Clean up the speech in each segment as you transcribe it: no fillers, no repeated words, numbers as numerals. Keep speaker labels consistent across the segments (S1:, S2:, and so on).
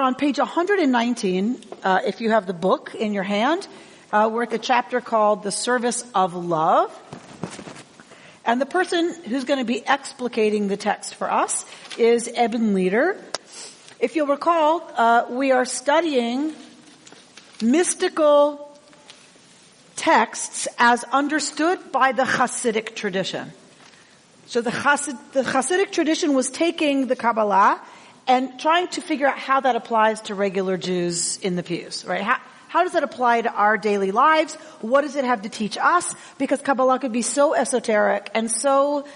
S1: on page 119, if you have the book in your hand. We're at the chapter called The Service of Love. And the person who's going to be explicating the text for us is Eben Leder. If you'll recall, we are studying mystical texts as understood by the Hasidic tradition. So the Hasidic tradition was taking the Kabbalah and trying to figure out how that applies to regular Jews in the pews, right? How does that apply to our daily lives? What does it have to teach us? Because Kabbalah could be so esoteric and so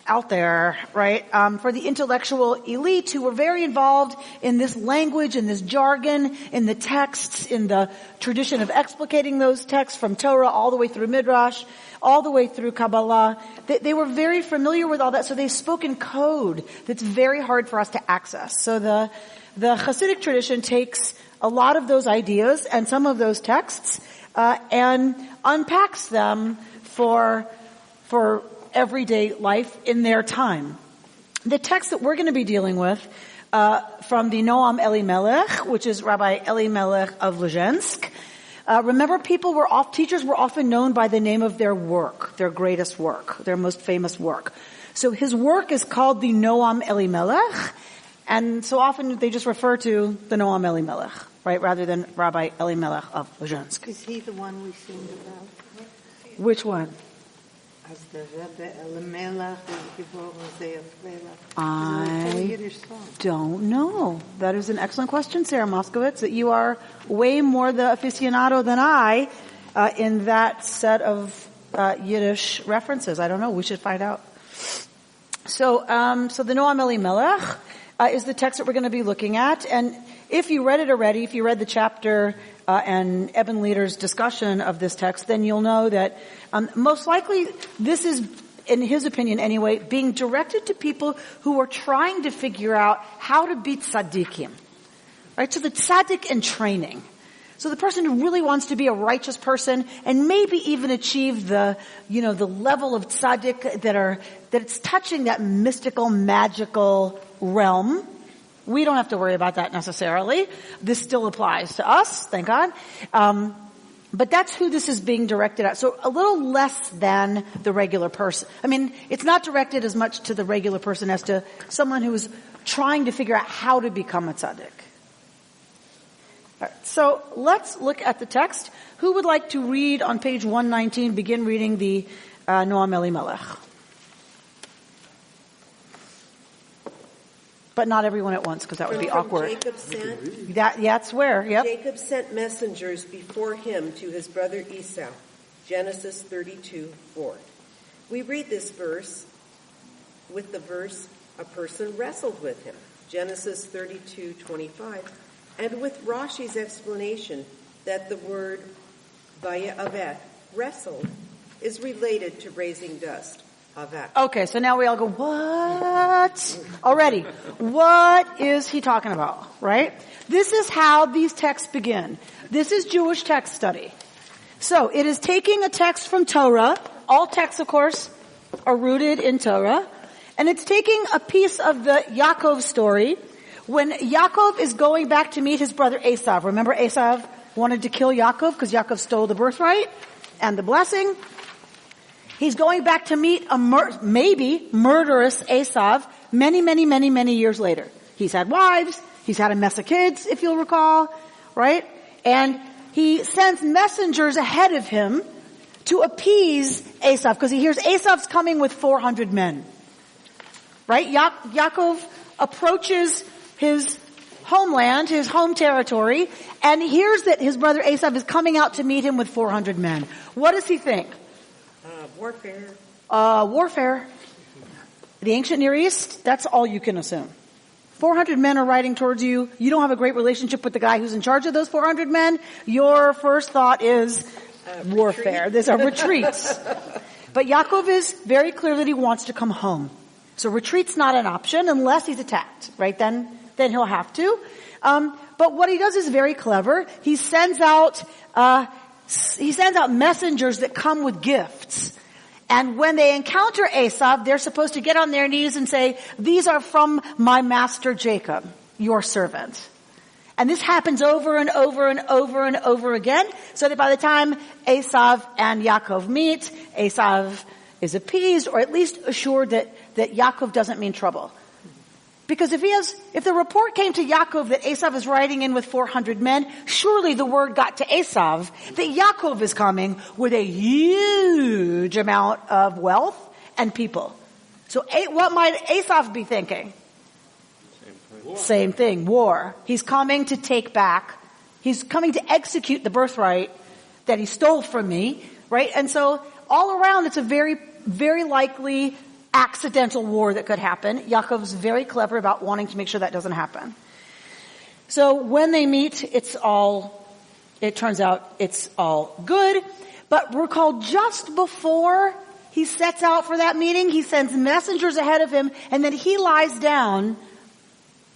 S1: out there, right? For the intellectual elite who were very involved in this language, in this jargon, in the texts, in the tradition of explicating those texts from Torah all the way through Midrash, all the way through Kabbalah. They were very familiar with all that, so they spoke in code that's very hard for us to access. So the Hasidic tradition takes a lot of those ideas and some of those texts and unpacks them for everyday life in their time. The text that we're going to be dealing with from the Noam Elimelech, which is Rabbi Elimelech of Lezhensk. Remember, teachers were often known by the name of their work, their greatest work, their most famous work. So his work is called the Noam Elimelech, and so often they just refer to the Noam Elimelech, right, rather than Rabbi Elimelech of Lezhensk.
S2: Is he the one we sing about?
S1: Which one?
S2: As the Rabbi Elimelech is
S1: I don't know. That is an excellent question, Sarah Moskowitz, that you are way more the aficionado than I in that set of Yiddish references. I don't know. We should find out. So the Noam Elimelech is the text that we're going to be looking at. And if you read it already, if you read the chapter and Eben Leder's discussion of this text, then you'll know that most likely this is, in his opinion anyway, being directed to people who are trying to figure out how to be tzaddikim. Right? So the tzaddik in training. So the person who really wants to be a righteous person and maybe even achieve the level of tzaddik that it's touching that mystical, magical realm. We don't have to worry about that necessarily. This still applies to us, thank God. But that's who this is being directed at. So a little less than the regular person. I mean, it's not directed as much to the regular person as to someone who is trying to figure out how to become a tzaddik. All right, so let's look at the text. Who would like to read on page 119, begin reading the Noam Elimelech? But not everyone at once, because that would be awkward.
S3: Jacob sent,
S1: that's where, yep.
S3: Jacob sent messengers before him to his brother Esau. Genesis 32:4. We read this verse with the verse, a person wrestled with him. Genesis 32:25. And with Rashi's explanation that the word vaya'avet, wrestled, is related to raising dust.
S1: Okay, so now we all go, what? Already. What is he talking about, right? This is how these texts begin. This is Jewish text study. So it is taking a text from Torah. All texts, of course, are rooted in Torah. And it's taking a piece of the Yaakov story when Yaakov is going back to meet his brother Esav. Remember Esav wanted to kill Yaakov because Yaakov stole the birthright and the blessing. He's going back to meet a maybe murderous Esav many years later. He's had wives. He's had a mess of kids, if you'll recall, right? And he sends messengers ahead of him to appease Esav because he hears Esav's coming with 400 men. Right? Yaakov approaches his homeland, his home territory, and hears that his brother Esav is coming out to meet him with 400 men. What does he think?
S3: Warfare.
S1: Warfare. The ancient Near East, that's all you can assume. 400 men are riding towards you. You don't have a great relationship with the guy who's in charge of those 400 men. Your first thought is warfare. There's a retreats. But Yaakov is very clear that he wants to come home. So retreat's not an option unless he's attacked, right? Then he'll have to. But what he does is very clever. He sends out messengers that come with gifts. And when they encounter Esav, they're supposed to get on their knees and say, these are from my master Jacob, your servant. And this happens over and over and over and over again, so that by the time Esav and Yaakov meet, Esav is appeased, or at least assured that Yaakov doesn't mean trouble. Because if the report came to Yaakov that Esav is riding in with 400 men, surely the word got to Esav that Yaakov is coming with a huge amount of wealth and people. So what might Esav be thinking? Same thing, war. He's coming to take back. He's coming to execute the birthright that he stole from me, right? And so all around it's a very, very likely accidental war that could happen. Yaakov's very clever about wanting to make sure that doesn't happen. So when they meet, it turns out it's all good. But recall, just before he sets out for that meeting, he sends messengers ahead of him, and then he lies down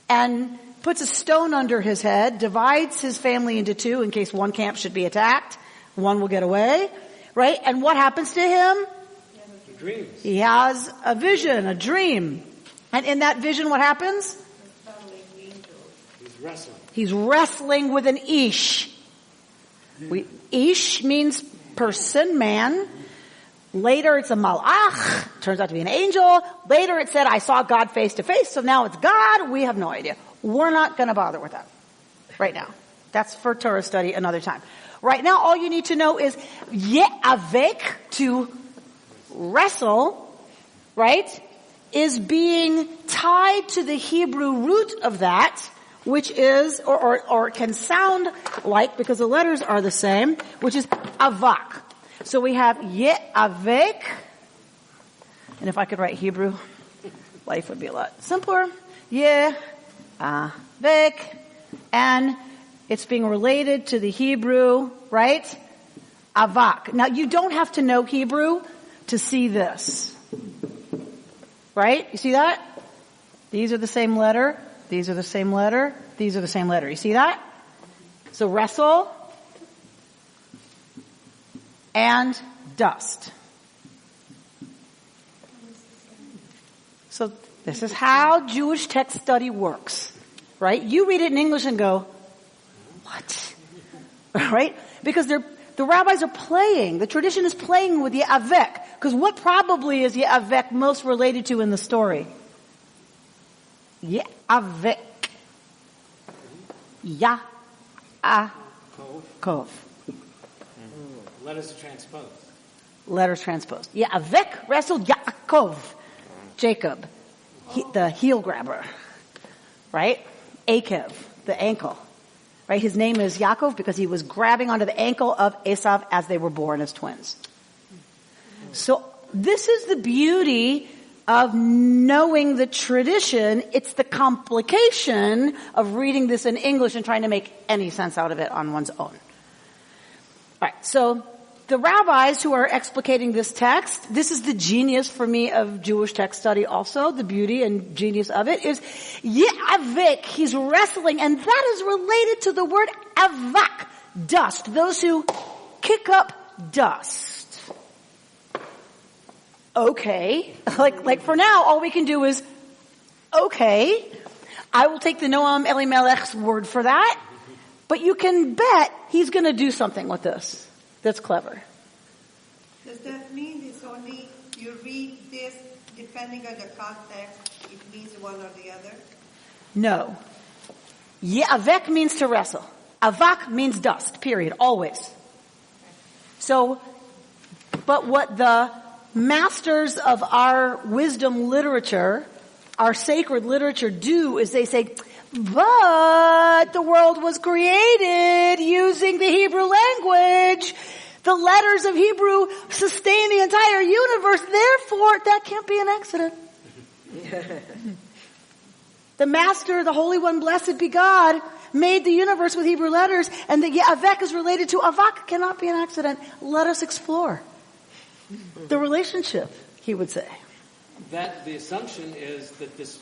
S1: and puts a stone under his head, divides his family into two in case one camp should be attacked. One will get away, right? And what happens to him?
S4: Dreams.
S1: He has a vision, a dream. And in that vision, what happens?
S4: He's wrestling.
S1: He's wrestling with an ish. Ish means person, man. Later it's a malach. Turns out to be an angel. Later it said, I saw God face to face. So now it's God. We have no idea. We're not going to bother with that right now. That's for Torah study another time. Right now, all you need to know is ye'avek, to wrestle, right, is being tied to the Hebrew root of that, which is, or can sound like, because the letters are the same, which is avak. So we have ye'avek, and if I could write Hebrew, life would be a lot simpler. Ye'avek, and it's being related to the Hebrew, right? Avak. Now you don't have to know Hebrew to see this. Right? You see that? These are the same letter. These are the same letter. These are the same letter. You see that? So wrestle and dust. So this is how Jewish text study works. Right? You read it in English and go, what? Right? Because the rabbis are playing, the tradition is playing with Ye'avek. Because what probably is Ye'avek most related to in the story? Ye'avek. Ya'akov.
S4: Letters transposed.
S1: Letters transposed. Ye'avek wrestled Yaakov. Jacob. The heel grabber. Right? Akev. The ankle. Right? His name is Yaakov because he was grabbing onto the ankle of Esav as they were born as twins. So this is the beauty of knowing the tradition. It's the complication of reading this in English and trying to make any sense out of it on one's own. All right. So the rabbis who are explicating this text, this is the genius for me of Jewish text study also, the beauty and genius of it is Ye'avek, he's wrestling, and that is related to the word avak, dust, those who kick up dust. Okay, like for now, all we can do is, okay, I will take the Noam Elimelech's word for that, but you can bet he's going to do something with this. That's clever.
S2: Does that mean it's only you read this depending on the context, it means one or the other?
S1: No. Ye'avek means to wrestle. Avak means dust, period, always. So, but what the masters of our wisdom literature, our sacred literature do is they say, but the world was created using the Hebrew language. The letters of Hebrew sustain the entire universe. Therefore, that can't be an accident. The Master, the Holy One, blessed be God, made the universe with Hebrew letters, and the Ye'avek is related to Avak. Cannot be an accident. Let us explore the relationship, he would say.
S4: That the assumption is that this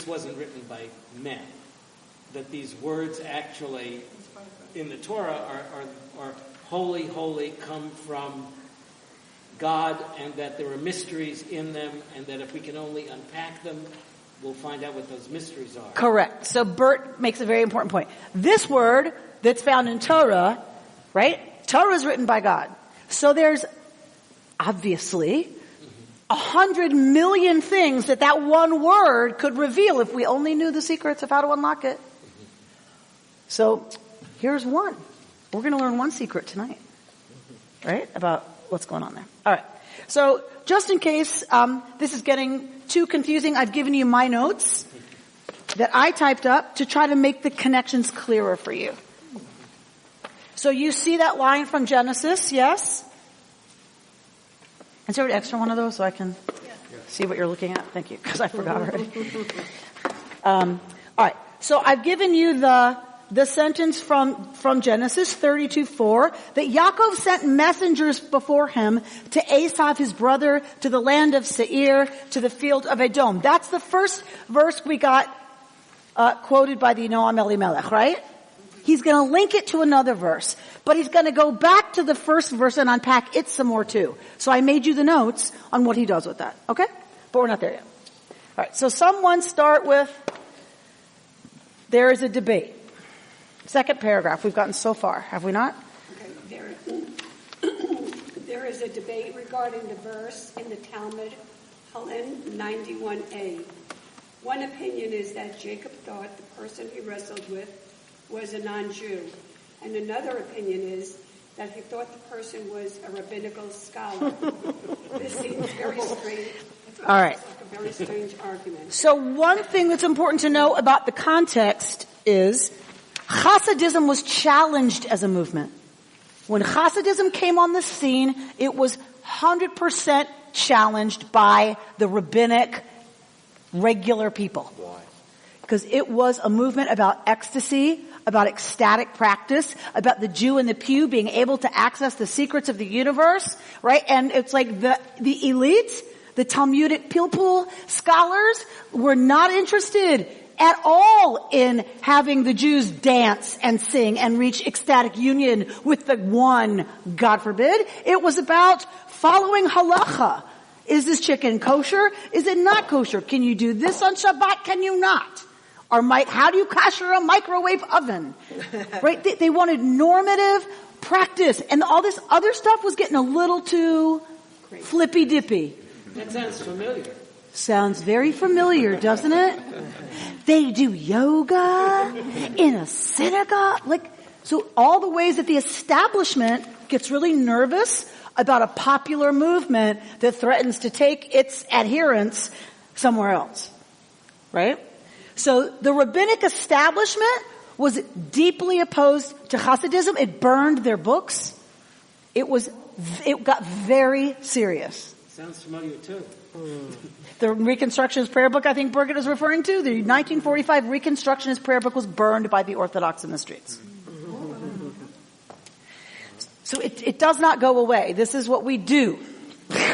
S4: wasn't written by men. That these words actually in the Torah are holy, holy, come from God, and that there are mysteries in them, and that if we can only unpack them, we'll find out what those mysteries are.
S1: Correct. So Bert makes a very important point. This word that's found in Torah, right? Torah is written by God. So there's obviously 100 million things that one word could reveal if we only knew the secrets of how to unlock it. So here's one. We're going to learn one secret tonight, right? About what's going on there. All right. So just in case this is getting too confusing, I've given you my notes that I typed up to try to make the connections clearer for you. So you see that line from Genesis, yes? Is there an extra one of those so I can see what you're looking at? Thank you, because I forgot already. All right. So I've given you the sentence from Genesis 32:4 that Yaakov sent messengers before him to Esav, his brother, to the land of Seir, to the field of Edom. That's the first verse we got quoted by the Noam Elimelech, right? He's going to link it to another verse, but he's going to go back to the first verse and unpack it some more too. So I made you the notes on what he does with that, okay? But we're not there yet. All right, so someone start with, there is a debate. Second paragraph. We've gotten so far, have we not?
S5: Okay, there is a debate regarding the verse in the Talmud, Halin 91a. One opinion is that Jacob thought the person he wrestled with was a non-Jew, and another opinion is that he thought the person was a rabbinical scholar. This seems very strange.
S1: All right.
S5: It's like a very strange argument.
S1: So one thing that's important to know about the context is Hasidism was challenged as a movement. When Hasidism came on the scene, it was 100% challenged by the rabbinic regular people.
S3: Why?
S1: Because it was a movement about ecstasy, about ecstatic practice, about the Jew in the pew being able to access the secrets of the universe, right? And it's like the elite, the Talmudic Pilpul scholars were not interested at all in having the Jews dance and sing and reach ecstatic union with the one, God forbid. It was about following halacha. Is this chicken kosher? Is it not kosher? Can you do this on Shabbat? Can you not? Or how do you kosher a microwave oven? Right? They wanted normative practice, and all this other stuff was getting a little too flippy dippy.
S4: That sounds familiar.
S1: Sounds very familiar, doesn't it? They do yoga in a synagogue. So all the ways that the establishment gets really nervous about a popular movement that threatens to take its adherents somewhere else. Right? So the rabbinic establishment was deeply opposed to Hasidism. It burned their books. It got very serious.
S4: Sounds familiar too.
S1: The Reconstructionist prayer book I think Birgit is referring to, the 1945 Reconstructionist prayer book was burned by the Orthodox in the streets. So it does not go away. This is what we do,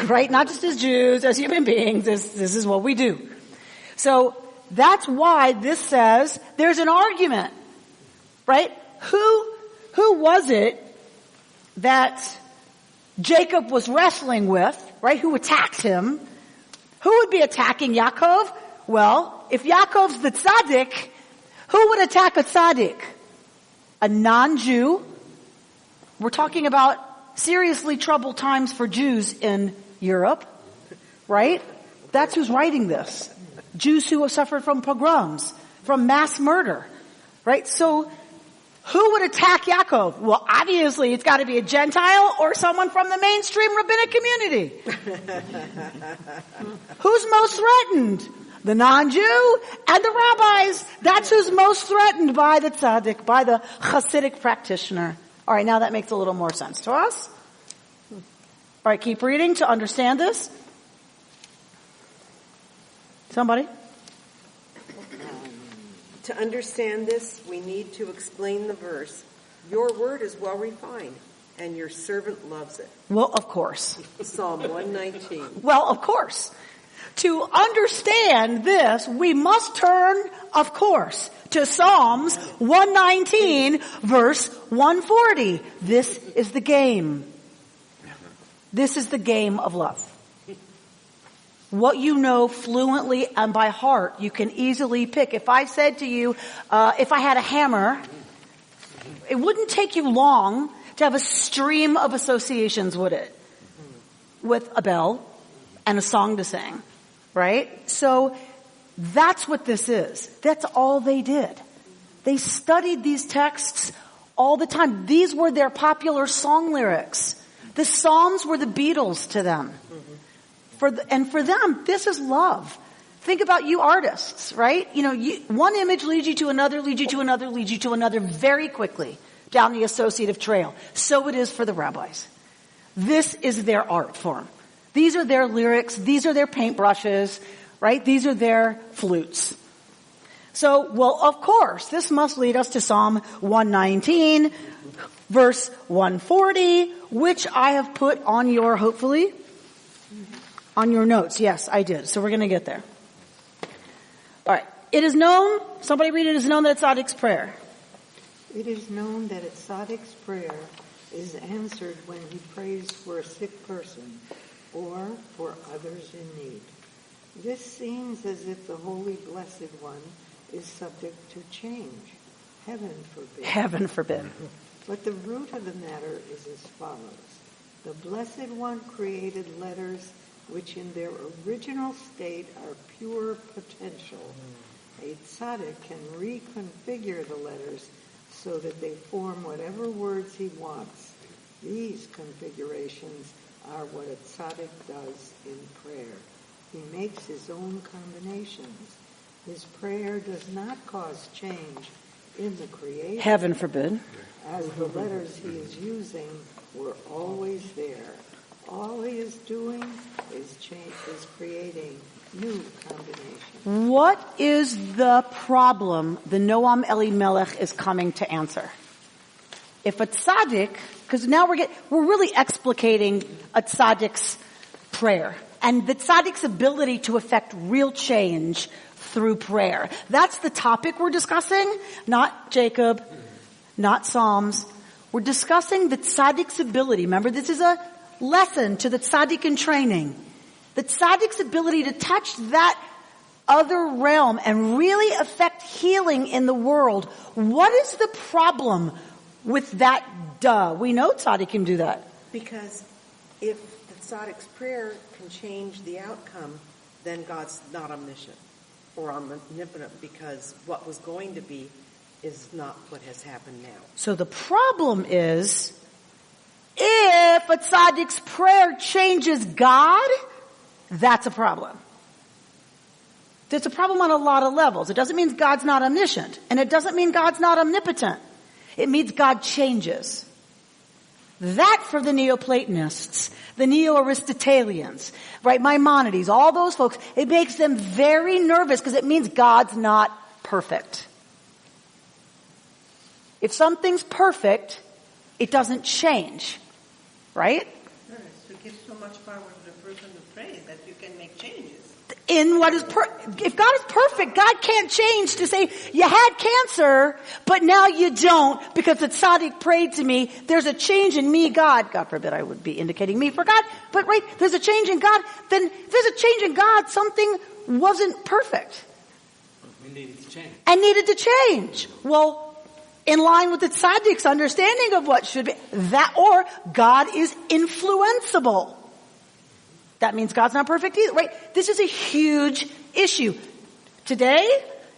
S1: right? Not just as Jews, as human beings. This is what we do. So that's why this says there's an argument, right? Who was it that Jacob was wrestling with, right? Who attacked him? Who would be attacking Yaakov? Well, if Yaakov's the tzaddik, who would attack a tzaddik? A non-Jew? We're talking about seriously troubled times for Jews in Europe, right? That's who's writing this. Jews who have suffered from pogroms, from mass murder, right? So who would attack Yaakov? Well, obviously it's got to be a Gentile or someone from the mainstream rabbinic community. Who's most threatened? The non-Jew and the rabbis. That's who's most threatened by the tzaddik, by the Hasidic practitioner. All right, now that makes a little more sense to us. All right, keep reading to understand this. Somebody?
S3: To understand this, we need to explain the verse. Your word is well refined, and your servant loves it.
S1: Well, of course.
S3: Psalm 119.
S1: Well, of course. To understand this, we must turn, of course, to Psalms 119, verse 140. This is the game. This is the game of love. what you know fluently and by heart, you can easily pick. If I said to you, if I had a hammer, it wouldn't take you long to have a stream of associations, would it? With a bell and a song to sing, right? So that's what this is. That's all they did. They studied these texts all the time. These were their popular song lyrics. The Psalms were the Beatles to them. For them, this is love. Think about you artists, right? One image leads you to another, leads you to another, leads you to another very quickly down the associative trail. So it is for the rabbis. This is their art form. These are their lyrics. These are their paintbrushes, right? These are their flutes. So, well, of course, this must lead us to Psalm 119, verse 140, which I have put on your, hopefully, on your notes. Yes, I did. So we're going to get there. All right. It is known, somebody read it is known that Tzaddik's prayer.
S6: It is known that a tzaddik's prayer is answered when he prays for a sick person or for others in need. This seems as if the Holy Blessed One is subject to change. Heaven forbid.
S1: Heaven forbid.
S6: But the root of the matter is as follows. The Blessed One created letters which in their original state are pure potential. A tzaddik can reconfigure the letters so that they form whatever words he wants. These configurations are what a tzaddik does in prayer. He makes his own combinations. His prayer does not cause change in the creation.
S1: Heaven forbid.
S6: As the letters he is using were always there. All he is doing is creating new combinations.
S1: What is the problem the Noam Elimelech is coming to answer? If a tzaddik, because now we're really explicating a tzaddik's prayer and the tzaddik's ability to affect real change through prayer. That's the topic we're discussing, not Jacob, not Psalms. We're discussing the tzaddik's ability. Remember, this is a lesson to the tzaddik in training. The tzaddik's ability to touch that other realm and really affect healing in the world. What is the problem with that? We know tzaddik can do that.
S3: Because if the tzaddik's prayer can change the outcome, then God's not omniscient or omnipotent, because what was going to be is not what has happened now.
S1: So the problem is, if a tzaddik's prayer changes God, that's a problem. It's a problem on a lot of levels. It doesn't mean God's not omniscient, and it doesn't mean God's not omnipotent. It means God changes. That for the Neoplatonists, the Neo-Aristotelians, right, Maimonides, all those folks, it makes them very nervous because it means God's not perfect. If something's perfect, it doesn't change, right?
S2: Yes, to give so much power to the person to pray that you can make changes.
S1: In what is if God is perfect, God can't change to say, you had cancer, but now you don't because the tzaddik prayed to me. There's a change in me, God. God forbid I would be indicating me for God. But right, there's a change in God. Then if there's a change in God, something wasn't perfect.
S4: We needed to change.
S1: And needed to change. Well, in line with the tzaddik's understanding of what should be, that, or God is influenceable. That means God's not perfect either, right? This is a huge issue. Today,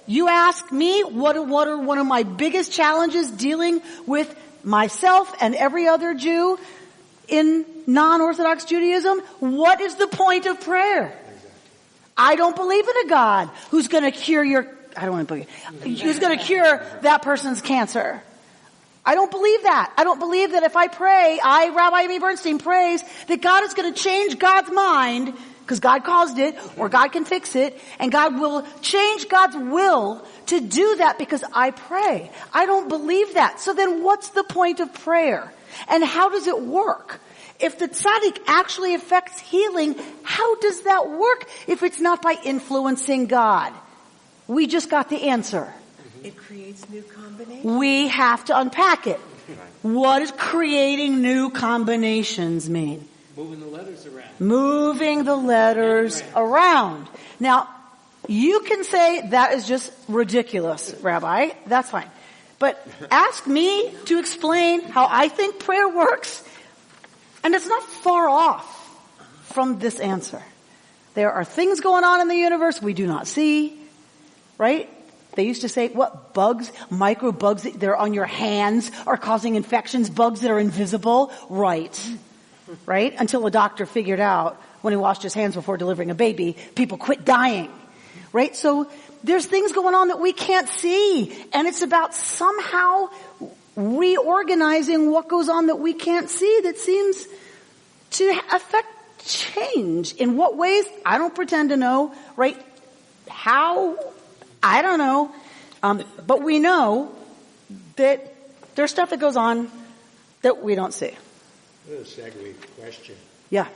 S1: you ask me what are one of my biggest challenges dealing with myself and every other Jew in non-Orthodox Judaism? What is the point of prayer? Exactly. I don't believe in a God who's going to cure who's going to cure that person's cancer. I don't believe that. I don't believe that if I pray, Rabbi Bernstein prays, that God is going to change God's mind, because God caused it, or God can fix it, and God will change God's will to do that because I pray. I don't believe that. So then what's the point of prayer? And how does it work? If the tzaddik actually affects healing, how does that work if it's not by influencing God? We just got the answer.
S3: It creates new combinations.
S1: We have to unpack it. What does creating new combinations mean?
S4: Moving the letters around.
S1: Moving the letters around. Now, you can say that is just ridiculous, Rabbi. That's fine. But ask me to explain how I think prayer works, and it's not far off from this answer. There are things going on in the universe we do not see, right? They used to say, what, bugs, microbugs that are on your hands are causing infections, bugs that are invisible? Right. Until a doctor figured out when he washed his hands before delivering a baby, people quit dying. Right? So there's things going on that we can't see. And it's about somehow reorganizing what goes on that we can't see that seems to affect change. In what ways? I don't pretend to know. Right? How? I don't know. But we know that there's stuff that goes on that we don't see.
S7: A segue question.
S1: Yeah.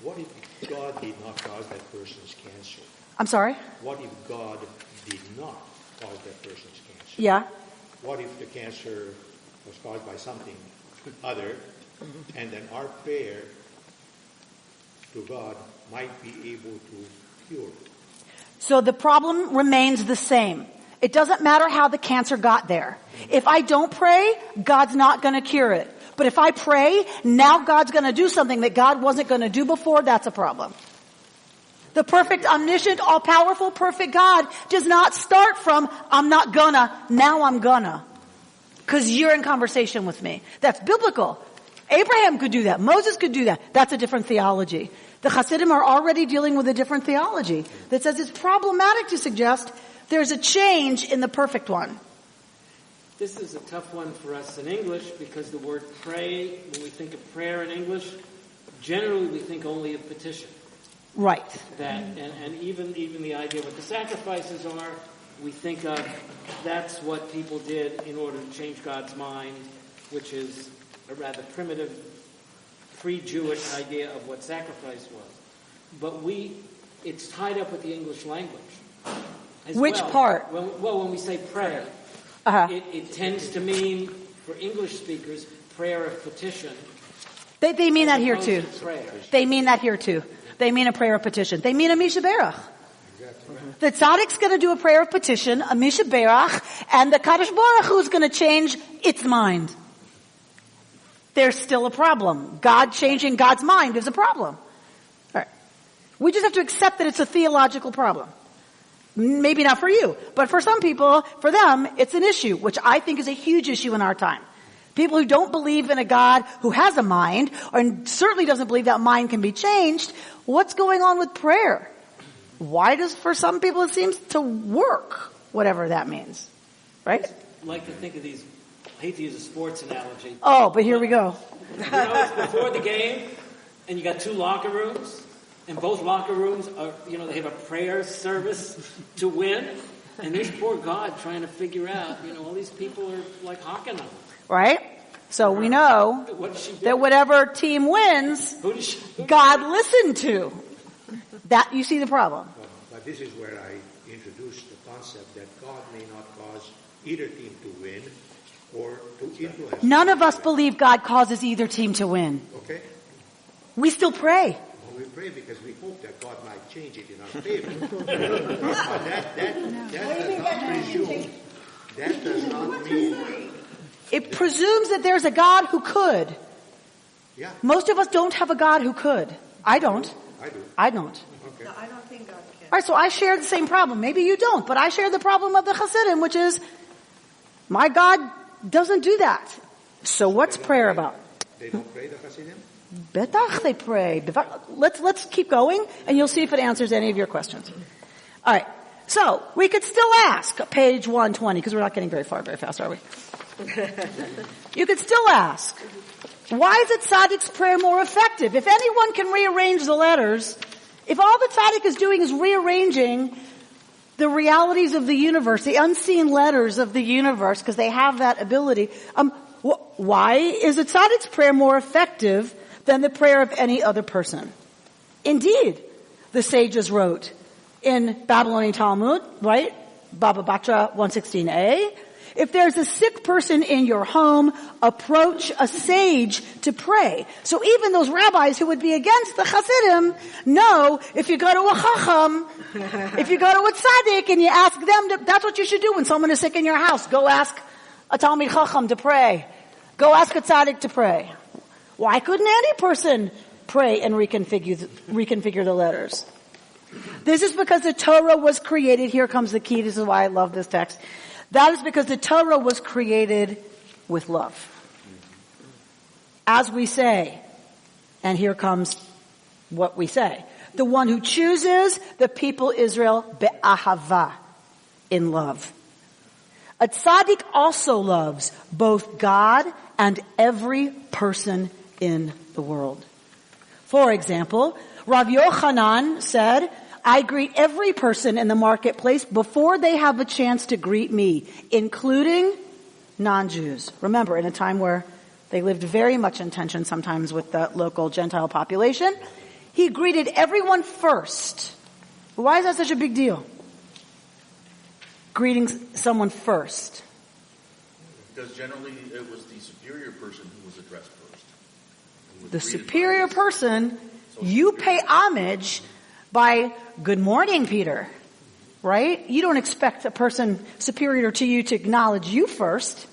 S7: What if God did not cause that person's cancer?
S1: I'm sorry?
S7: What if God did not cause that person's cancer?
S1: Yeah.
S7: What if the cancer was caused by something other, and then our prayer to God might be able to cure it?
S1: So the problem remains the same. It doesn't matter how the cancer got there. If I don't pray, God's not going to cure it. But if I pray, now God's going to do something that God wasn't going to do before, that's a problem. The perfect, omniscient, all-powerful, perfect God does not start from, I'm not gonna, now I'm gonna. Because you're in conversation with me. That's biblical. Abraham could do that. Moses could do that. That's a different theology. The Hasidim are already dealing with a different theology that says it's problematic to suggest there's a change in the perfect one.
S4: This is a tough one for us in English because the word pray, when we think of prayer in English, generally we think only of petition.
S1: Right.
S4: That and even the idea of what the sacrifices are, we think of that's what people did in order to change God's mind, which is a rather primitive pre-Jewish idea of what sacrifice was. But it's tied up with the English language.
S1: Which part?
S4: When we say pray, it tends to mean, for English speakers, prayer of petition.
S1: They mean that here too. They mean that here too. They mean a prayer of petition. They mean a Misha Berach. Exactly. The tzaddik's going to do a prayer of petition, a Misha Berach, and the Kadosh Baruch Hu is going to change its mind. There's still a problem. God changing God's mind is a problem. All right. We just have to accept that it's a theological problem. Maybe not for you, but for some people, for them, it's an issue, which I think is a huge issue in our time. People who don't believe in a God who has a mind, and certainly doesn't believe that mind can be changed, what's going on with prayer? Why does, for some people, it seems to work, whatever that means. Right?
S4: I like to think of these, I hate to use a sports analogy.
S1: Oh, but here we go.
S4: It's before the game, and you got two locker rooms, and both locker rooms are, they have a prayer service to win, and this poor God trying to figure out, all these people are like hawking them.
S1: Right? So we know that whatever team wins, God listened to. That, you see the problem.
S7: But this is where I introduced the concept that God may not cause either team to win or to influence.
S1: None of us believe God causes either team to win.
S7: Okay.
S1: We still pray.
S7: Well, we pray because we hope that God might change it in our favor. That does not mean...
S1: It presumes that there's a God who could.
S7: Yeah.
S1: Most of us don't have a God who could. I don't.
S7: I do.
S2: Okay. No, I don't think God can.
S1: Alright, so I share the same problem. Maybe you don't, but I share the problem of the Hasidim, which is, my God doesn't do that. So what's prayer about?
S7: They don't pray, the Hasidim?
S1: Betach they pray. Let's keep going, and you'll see if it answers any of your questions. Alright, so we could still ask, page 120, because we're not getting very fast, are we? You could still ask, why is it Tzaddik's prayer more effective? If anyone can rearrange the letters, if all the Tzaddik is doing is rearranging the realities of the universe, the unseen letters of the universe, because they have that ability, why is a Tzaddik's prayer more effective than the prayer of any other person? Indeed, the sages wrote in Babylonian Talmud, right? Baba Batra 116a, If there's a sick person in your home, approach a sage to pray. So even those rabbis who would be against the Hasidim know if you go to a Chacham, if you go to a tzaddik and you ask them, that's what you should do when someone is sick in your house. Go ask a Talmid Chacham to pray. Go ask a tzaddik to pray. Why couldn't any person pray and reconfigure the letters? This is because the Torah was created. Here comes the key. This is why I love this text. That is because the Torah was created with love. As we say, and here comes what we say. The one who chooses the people Israel be'ahava, in love. A tzaddik also loves both God and every person in the world. For example, Rav Yochanan said, I greet every person in the marketplace before they have a chance to greet me, including non-Jews. Remember, in a time where they lived very much in tension sometimes with the local Gentile population, he greeted everyone first. Why is that such a big deal? Greeting someone first.
S8: Because generally it was the superior person who was addressed first.
S1: The superior person, you pay homage by, good morning, Peter. Right? You don't expect a person superior to you to acknowledge you first.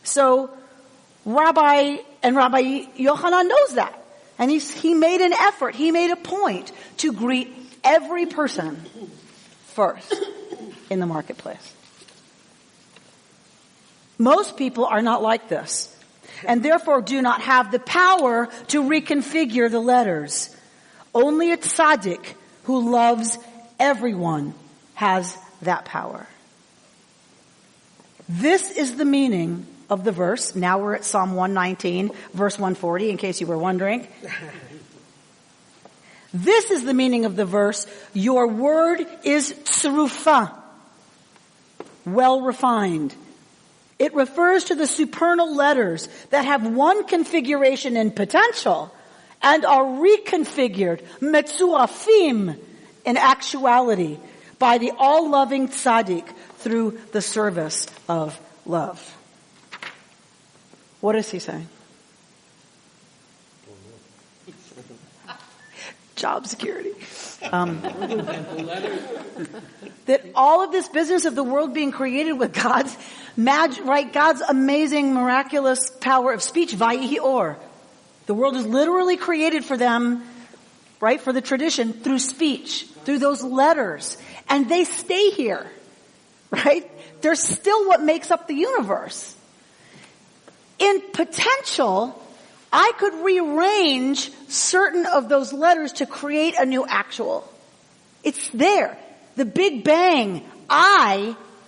S1: So, Rabbi Yochanan knows that. And he made an effort, he made a point to greet every person first in the marketplace. Most people are not like this, and therefore do not have the power to reconfigure the letters. Only a tzaddik who loves everyone has that power. This is the meaning of the verse. Now we're at Psalm 119, verse 140, in case you were wondering. This is the meaning of the verse, your word is tzerufa, well refined. It refers to the supernal letters that have one configuration in potential and are reconfigured, metzuafim, in actuality, by the all-loving tzaddik through the service of love. What is he saying? Job security. That all of this business of the world being created with God's God's amazing, miraculous power of speech, vayihi or. The world is literally created for them, right, for the tradition, through speech, through those letters. And they stay here, right? They're still what makes up the universe. In potential, I could rearrange certain of those letters to create a new actual. It's there. The Big Bang.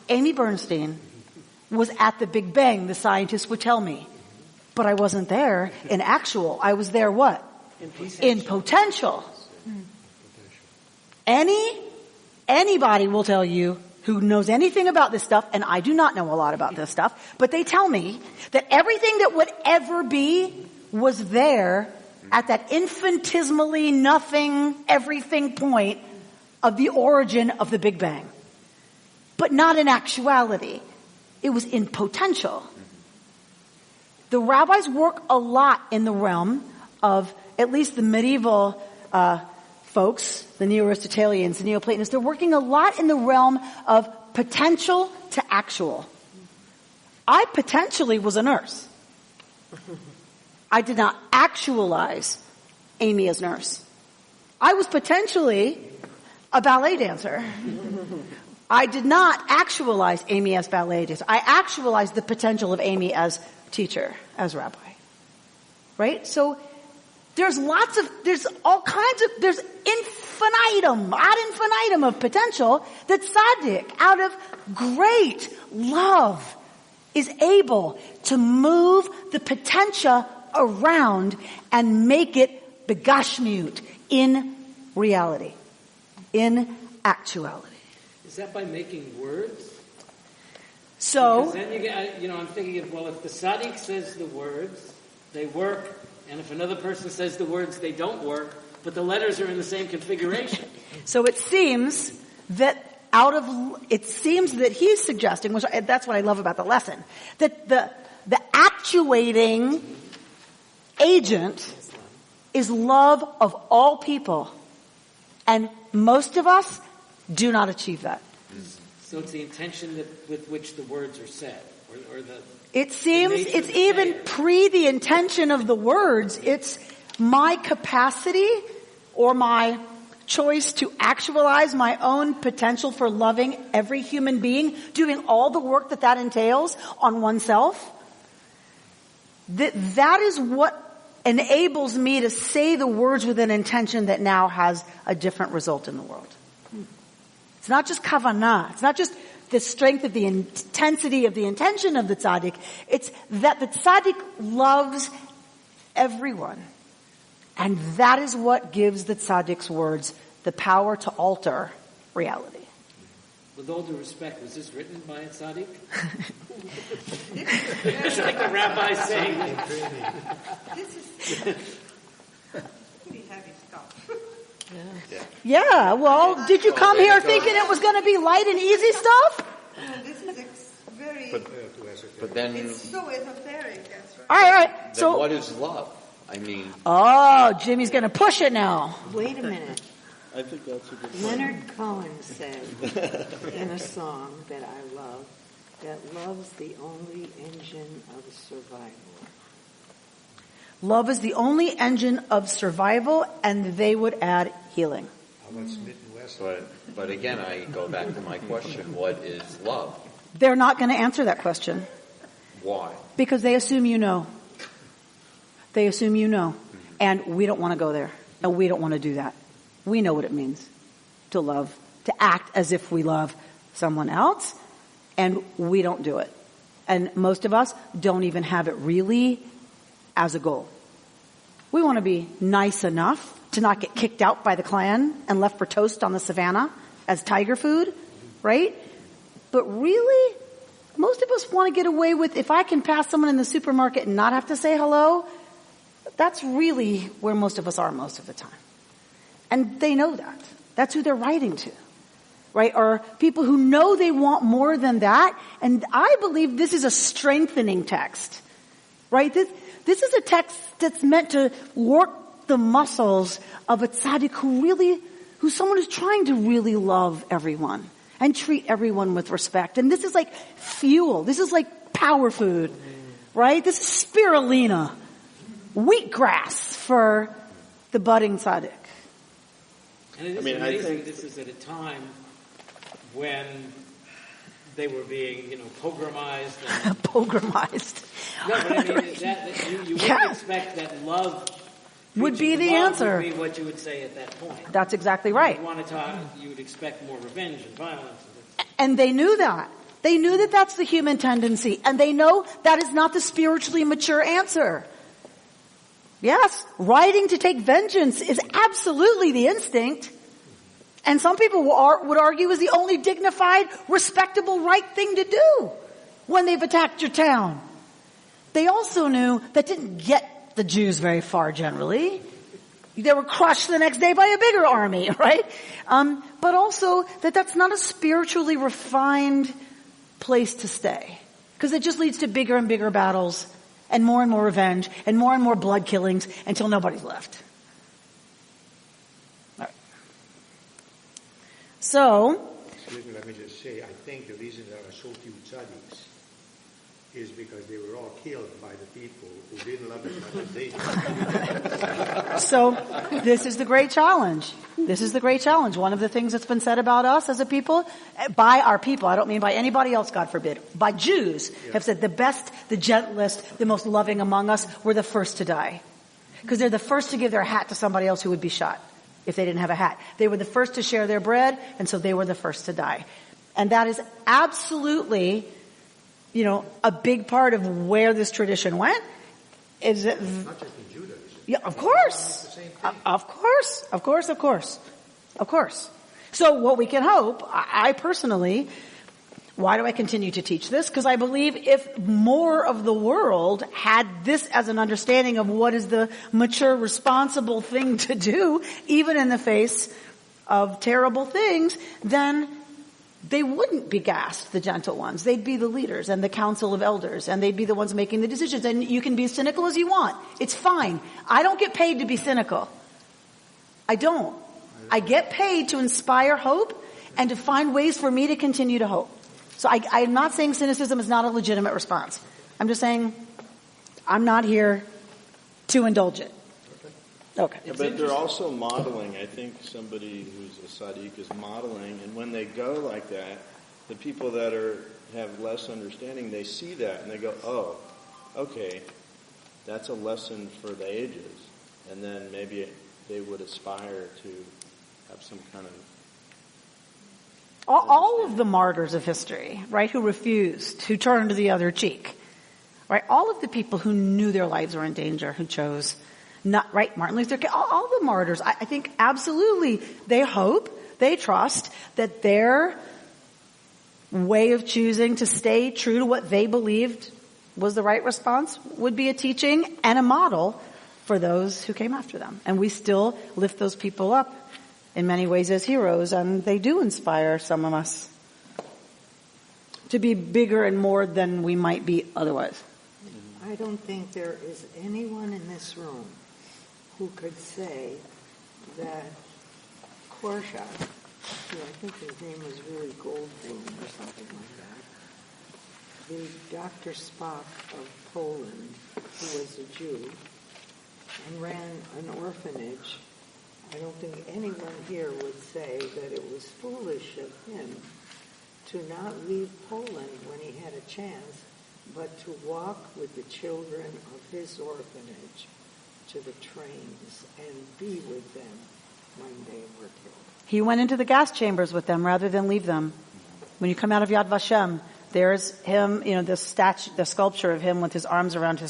S1: Amy Bernstein, was at the Big Bang, the scientists would tell me. But I wasn't there in actual. I was there what? In potential. Anybody will tell you who knows anything about this stuff, and I do not know a lot about this stuff, but they tell me that everything that would ever be was there at that infinitesimally nothing, everything point of the origin of the Big Bang. But not in actuality. It was in potential. The rabbis work a lot in the realm of at least the medieval folks, the Neo-Aristotelians, the Neoplatonists. They're working a lot in the realm of potential to actual. I potentially was a nurse. I did not actualize Amy as nurse. I was potentially a ballet dancer. I did not actualize Amy as ballet dancer. I actualized the potential of Amy as teacher, as rabbi. Right? So there's infinitum, ad infinitum of potential that tzaddik, out of great love, is able to move the potential around and make it begashmiut, in reality, in actuality.
S4: Is that by making words?
S1: So,
S4: because then you get, I'm thinking of, well, if the tzaddik says the words, they work, and if another person says the words, they don't work, but the letters are in the same configuration.
S1: So it seems that it seems that he's suggesting, which that's what I love about the lesson, that the actuating agent is love of all people. And most of us do not achieve that.
S4: So it's the intention with which the words are said, or the...
S1: It seems it's even pre the intention of the words. It's my capacity or my choice to actualize my own potential for loving every human being, doing all the work that entails on oneself. That is what enables me to say the words with an intention that now has a different result in the world. It's not just kavanah. It's not just the strength of the intensity of the intention of the tzaddik. It's that the tzaddik loves everyone. And that is what gives the tzaddik's words the power to alter reality.
S4: With all due respect, was this written by a tzaddik? It's like the rabbi saying.
S2: This is pretty heavy stuff.
S1: Yeah, well, did you come here thinking it was going to be light and easy stuff?
S2: This is very...
S9: But then,
S2: It's so esoteric, that's right.
S1: All right.
S9: then
S1: So,
S9: what is love? I mean,
S1: Jimmy's going to push it now.
S6: Wait a minute.
S10: I think that's a good point.
S6: Leonard Cohen said in a song that I love that love's the only engine of survival.
S1: Love is the only engine of survival, and they would add healing.
S7: How about Smith and Wesson?
S9: but again, I go back to my question: what is love?
S1: They're not going to answer that question
S9: Why?
S1: because they assume you know. They assume you know. And we don't want to go there. And we don't want to do that. We know what it means to love, to act as if we love someone else, and we don't do it. And most of us don't even have it really as a goal. We want to be nice enough to not get kicked out by the clan and left for toast on the savannah as tiger food, right? But really, most of us want to get away with, if I can pass someone in the supermarket and not have to say hello, that's really where most of us are most of the time. And they know that. That's who they're writing to, right? Or people who know they want more than that. And I believe this is a strengthening text, right? This is a text that's meant to work the muscles of a tzaddik who's someone who's trying to really love everyone and treat everyone with respect. And this is like fuel. This is like power food, right? This is spirulina, wheatgrass for the budding tzaddik.
S4: And it is amazing this is at a time when they were being, pogromized. And
S1: Pogromized.
S4: No, but I mean, you wouldn't expect that love
S1: would be the
S4: love
S1: answer.
S4: Would be what you would say at that point.
S1: That's exactly right.
S4: You want to talk, you would expect more revenge and violence.
S1: And they knew that. They knew that that's the human tendency. And they know that is not the spiritually mature answer. Yes, writing to take vengeance is absolutely the instinct. And some people would argue is the only dignified, respectable, right thing to do when they've attacked your town. They also knew that didn't get the Jews very far generally. They were crushed the next day by a bigger army, right? But also that that's not a spiritually refined place to stay. Because it just leads to bigger and bigger battles and more revenge and more blood killings until nobody's left. All right. So,
S7: Excuse me, let me just say, I think the reason there are so few tzaddiks is because they were all killed by the people who didn't love as much as they did.
S1: So this is the great challenge. This is the great challenge. One of the things that's been said about us as a people, by our people, I don't mean by anybody else, God forbid, by Jews, have said the best, the gentlest, the most loving among us were the first to die. Because they're the first to give their hat to somebody else who would be shot if they didn't have a hat. They were the first to share their bread, and so they were the first to die. And that is absolutely, a big part of where this tradition went. Is it?
S7: Not just in Judaism.
S1: Yeah, of course. Of course. So what we can hope, I personally, why do I continue to teach this? Because I believe if more of the world had this as an understanding of what is the mature, responsible thing to do, even in the face of terrible things, then they wouldn't be gassed, the gentle ones. They'd be the leaders and the council of elders, and they'd be the ones making the decisions. And you can be as cynical as you want. It's fine. I don't get paid to be cynical. I don't. I get paid to inspire hope and to find ways for me to continue to hope. So I'm not saying cynicism is not a legitimate response. I'm just saying I'm not here to indulge it. Okay.
S10: But they're also modeling. I think somebody who's a Sadiq is modeling, and when they go like that, the people that have less understanding, they see that and they go, oh, okay, that's a lesson for the ages. And then maybe they would aspire to have some kind of...
S1: All of the martyrs of history, right, who refused, who turned the other cheek, right, all of the people who knew their lives were in danger, who chose not, right, Martin Luther King, all the martyrs, I think absolutely they hope, they trust that their way of choosing to stay true to what they believed was the right response would be a teaching and a model for those who came after them. And we still lift those people up in many ways as heroes, and they do inspire some of us to be bigger and more than we might be otherwise.
S6: I don't think there is anyone in this room who could say that Korshak, who I think his name was really Goldblum or something like that, the Dr. Spock of Poland, who was a Jew and ran an orphanage, I don't think anyone here would say that it was foolish of him to not leave Poland when he had a chance, but to walk with the children of his orphanage to the trains and be with them when they were killed.
S1: He went into the gas chambers with them rather than leave them. When you come out of Yad Vashem, there's him, the statue, the sculpture of him with his arms around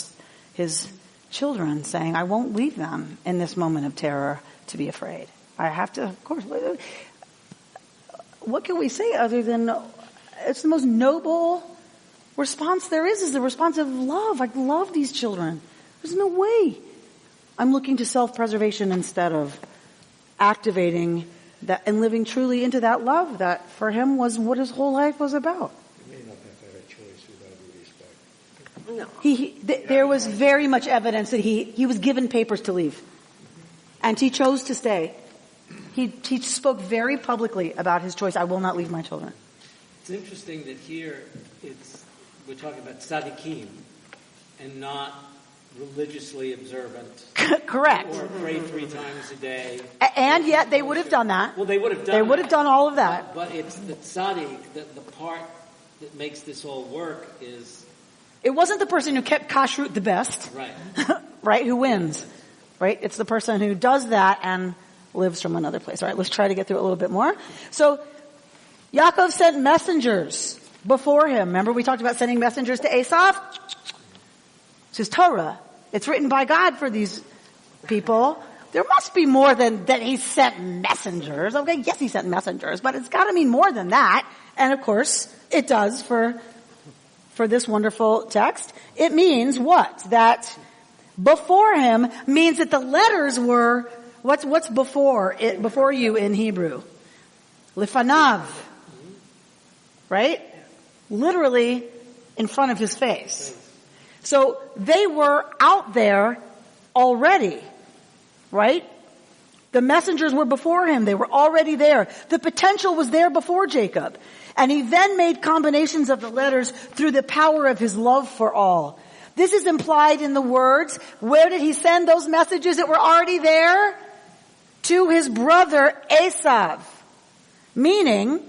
S1: his children saying, I won't leave them in this moment of terror to be afraid. I have to, of course, what can we say other than it's the most noble response there is the response of love. I love these children. There's no way I'm looking to self-preservation instead of activating that and living truly into that love that for him was what his whole life was about.
S7: You may not have had a choice without due respect.
S1: No. There was very much evidence that he was given papers to leave. And he chose to stay. He spoke very publicly about his choice. I will not leave my children.
S4: It's interesting that here we're talking about tzaddikim and not religiously observant.
S1: Correct.
S4: Or pray 3 times a day.
S1: And yet they would have done that.
S4: Well, they would have done
S1: They would have done all of that.
S4: But it's the tzaddik, the part that makes this all work is...
S1: It wasn't the person who kept kashrut the best.
S4: Right.
S1: Right, who wins. Right? It's the person who does that and lives from another place. All right, let's try to get through it a little bit more. So, Yaakov sent messengers before him. Remember we talked about sending messengers to Esav? It's his Torah. It's written by God for these people. There must be more than that he sent messengers. Okay, yes, he sent messengers, but it's got to mean more than that. And of course, it does for this wonderful text. It means what? That before him means that the letters were, what's before it, before you in Hebrew? Lifanav. Right? Literally in front of his face. So they were out there already. Right? The messengers were before him. They were already there. The potential was there before Jacob. And he then made combinations of the letters through the power of his love for all. This is implied in the words. Where did he send those messages that were already there? To his brother Esav. Meaning,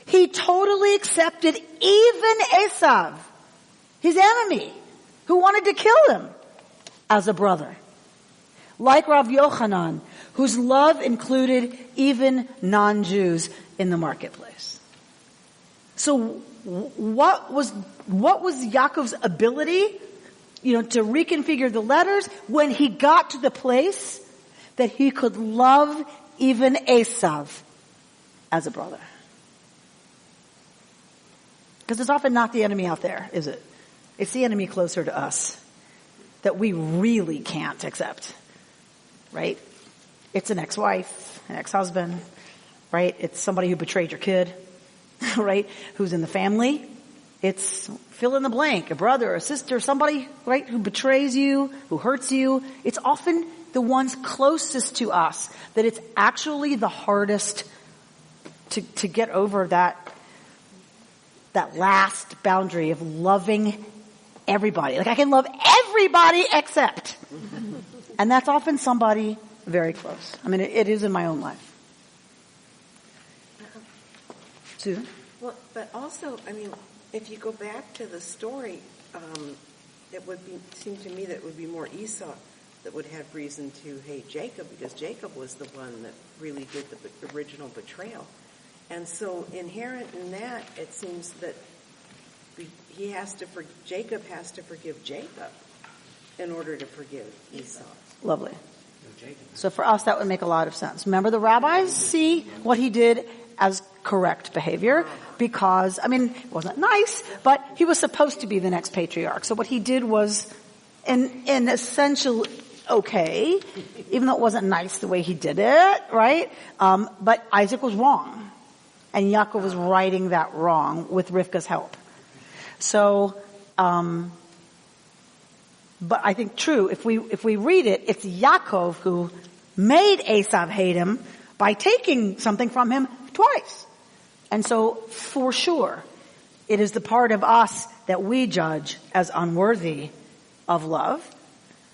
S1: he totally accepted even Esav, his enemy, who wanted to kill him, as a brother. Like Rav Yochanan, whose love included even non-Jews in the marketplace. So what was Yaakov's ability, to reconfigure the letters when he got to the place that he could love even Esav as a brother? Because it's often not the enemy out there, is it? It's the enemy closer to us that we really can't accept, right? It's an ex-wife, an ex-husband, right? It's somebody who betrayed your kid. right? Who's in the family. It's fill in the blank, a brother, a sister, somebody, right, who betrays you, who hurts you. It's often the ones closest to us that it's actually the hardest to get over that last boundary of loving everybody. Like I can love everybody except. And that's often somebody very close. I mean, it is in my own life. Susan?
S3: Well, but also, I mean, if you go back to the story, it would seem to me that it would be more Esau that would have reason to hate Jacob, because Jacob was the one that really did the original betrayal. And so inherent in that, it seems that Jacob has to forgive Jacob in order to forgive Esau.
S1: Lovely. So for us, that would make a lot of sense. Remember, the rabbis see what he did as correct behavior because, I mean, it wasn't nice, but he was supposed to be the next patriarch. So what he did was in essential okay, even though it wasn't nice the way he did it, right? But Isaac was wrong. And Yaakov was righting that wrong with Rivka's help. So, but I think true, if we read it, it's Yaakov who made Esav hate him by taking something from him twice. And so, for sure, it is the part of us that we judge as unworthy of love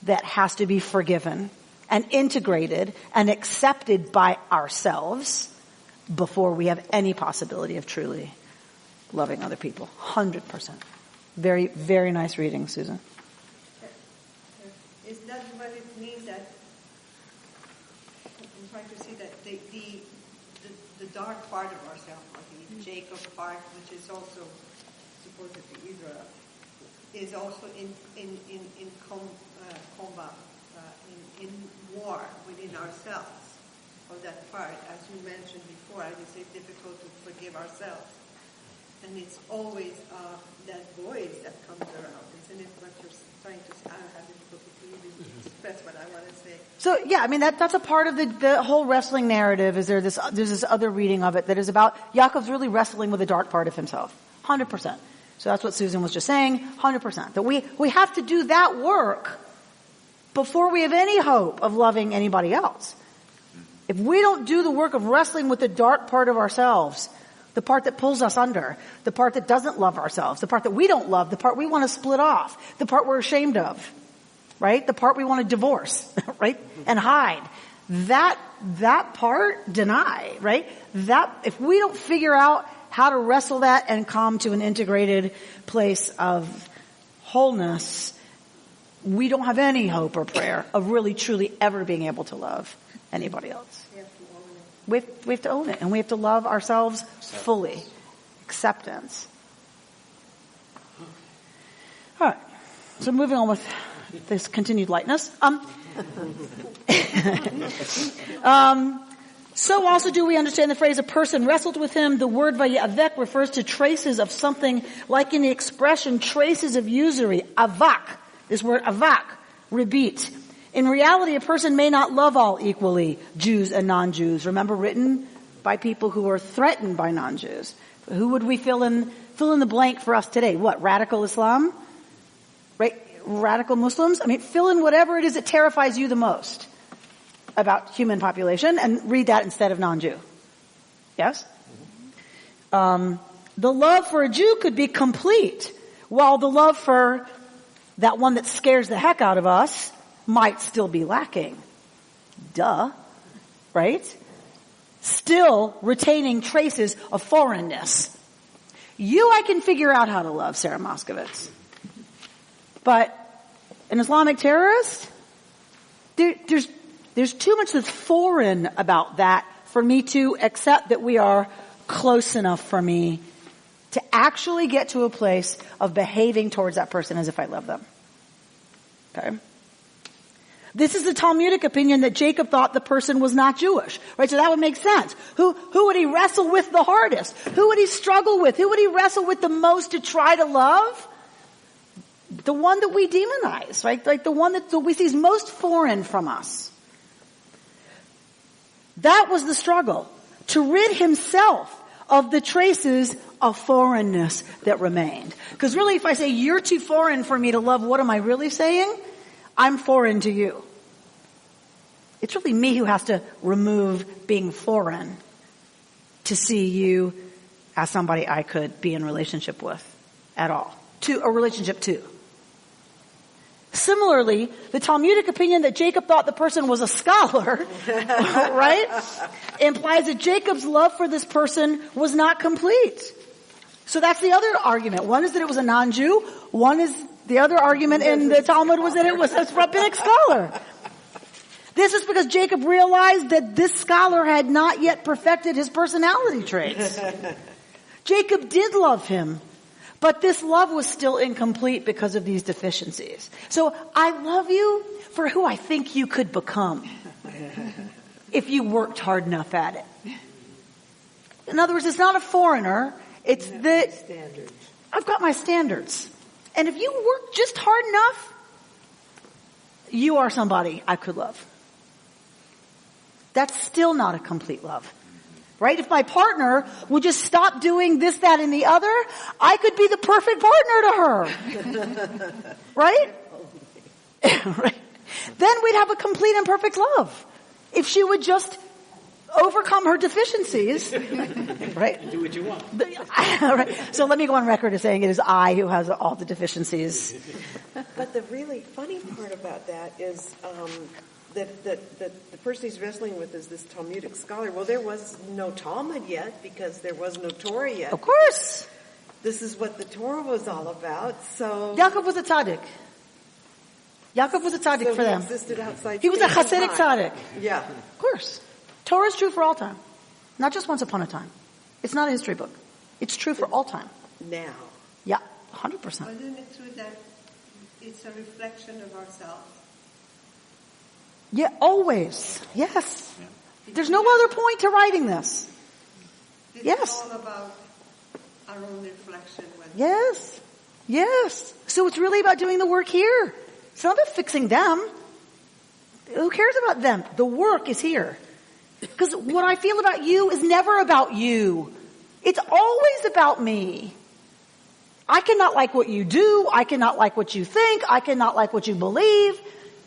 S1: that has to be forgiven and integrated and accepted by ourselves before we have any possibility of truly loving other people. 100%. Very, very nice reading, Susan.
S2: Is that what it means that, I'm trying to see that the dark part of ourselves, like the Jacob part, which is also supposed to be Israel, is also in combat, in war within ourselves. Of that part, as you mentioned before, I would say difficult to forgive ourselves. And it's always that voice that comes around. Isn't it what you're trying to say? I don't have difficulty to even express what I want to say. So,
S1: yeah, I mean, that's a part of the whole wrestling narrative. There's this other reading of it that is about Yaakov's really wrestling with the dark part of himself. 100%. So that's what Susan was just saying. 100%. That we have to do that work before we have any hope of loving anybody else. If we don't do the work of wrestling with the dark part of ourselves, the part that pulls us under, the part that doesn't love ourselves, the part that we don't love, the part we want to split off, the part we're ashamed of, right? The part we want to divorce, right? And hide. That part, deny, right? That, if we don't figure out how to wrestle that and come to an integrated place of wholeness, we don't have any hope or prayer of really truly ever being able to love anybody else. We have to own it, and we have to love ourselves fully. Acceptance. All right. So moving on with this continued lightness. So also do we understand the phrase, a person wrestled with him. The word vayavek refers to traces of something, like in the expression traces of usury. Avak. This word avak. Rebit. In reality, a person may not love all equally, Jews and non-Jews. Remember, written by people who are threatened by non-Jews. Who would we fill in the blank for us today? What? Radical Islam? Right? Radical Muslims? I mean, fill in whatever it is that terrifies you the most about human population and read that instead of non-Jew. Yes? The love for a Jew could be complete, while the love for that one that scares the heck out of us might still be lacking. Duh. Right? Still retaining traces of foreignness. I can figure out how to love, Sarah Moskowitz. But an Islamic terrorist? There's too much that's foreign about that for me to accept that we are close enough for me to actually get to a place of behaving towards that person as if I love them. Okay? This is the Talmudic opinion that Jacob thought the person was not Jewish. Right? So that would make sense. Who would he wrestle with the hardest? Who would he struggle with? Who would he wrestle with the most to try to love? The one that we demonize, right? Like the one that we see is most foreign from us. That was the struggle. To rid himself of the traces of foreignness that remained. Because really, if I say, you're too foreign for me to love, what am I really saying? I'm foreign to you. It's really me who has to remove being foreign to see you as somebody I could be in relationship with at all. To a relationship to. Similarly, the Talmudic opinion that Jacob thought the person was a scholar, right, implies that Jacob's love for this person was not complete. So that's the other argument. One is that it was a non-Jew. One is the other argument in the Talmud was that it was a rabbinic scholar. This is because Jacob realized that this scholar had not yet perfected his personality traits. Jacob did love him, but this love was still incomplete because of these deficiencies. So I love you for who I think you could become if you worked hard enough at it. In other words, it's not a foreigner. It's that I've got my standards. And if you work just hard enough, you are somebody I could love. That's still not a complete love. Right? If my partner would just stop doing this, that, and the other, I could be the perfect partner to her. Right? Right? Then we'd have a complete and perfect love. If she would just overcome her deficiencies. Right?
S4: Do what you want.
S1: Right. So let me go on record as saying it is I who has all the deficiencies.
S3: But the really funny part about that is that the person he's wrestling with is this Talmudic scholar. Well, there was no Talmud yet because there was no Torah yet.
S1: Of course.
S3: This is what the Torah was all about. So
S1: Yaakov was a tzaddik. Yaakov was a tzaddik for them.
S3: Existed outside
S1: he was a
S3: space and
S1: Hasidic
S3: time.
S1: tzaddik.
S3: Yeah.
S1: Of course. Torah is true for all time. Not just once upon a time. It's not a history book. It's true for all time.
S3: Now.
S1: Yeah, 100%.
S2: But isn't it true that it's a reflection of ourselves?
S1: Yeah, always. Yes. There's no other point to writing this. Yes.
S2: It's all about our own reflection.
S1: Yes. Yes. So it's really about doing the work here. It's not about fixing them. Who cares about them? The work is here. Because what I feel about you is never about you. It's always about me. I cannot like what you do. I cannot like what you think. I cannot like what you believe.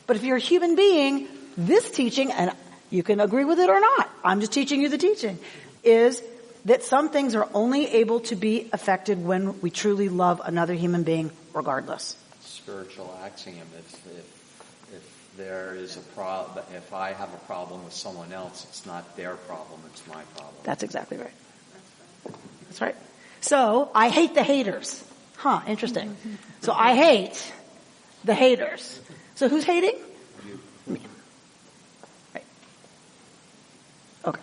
S1: But if you're a human being, this teaching, and you can agree with it or not, I'm just teaching you the teaching, is that some things are only able to be affected when we truly love another human being regardless.
S9: Spiritual axiom. If there is a problem, if I have a problem with someone else, it's not their problem, it's my problem.
S1: That's exactly right. That's right. So, I hate the haters. Huh, interesting. So I hate the haters. So who's hating?
S9: You.
S1: Me. Right. Okay.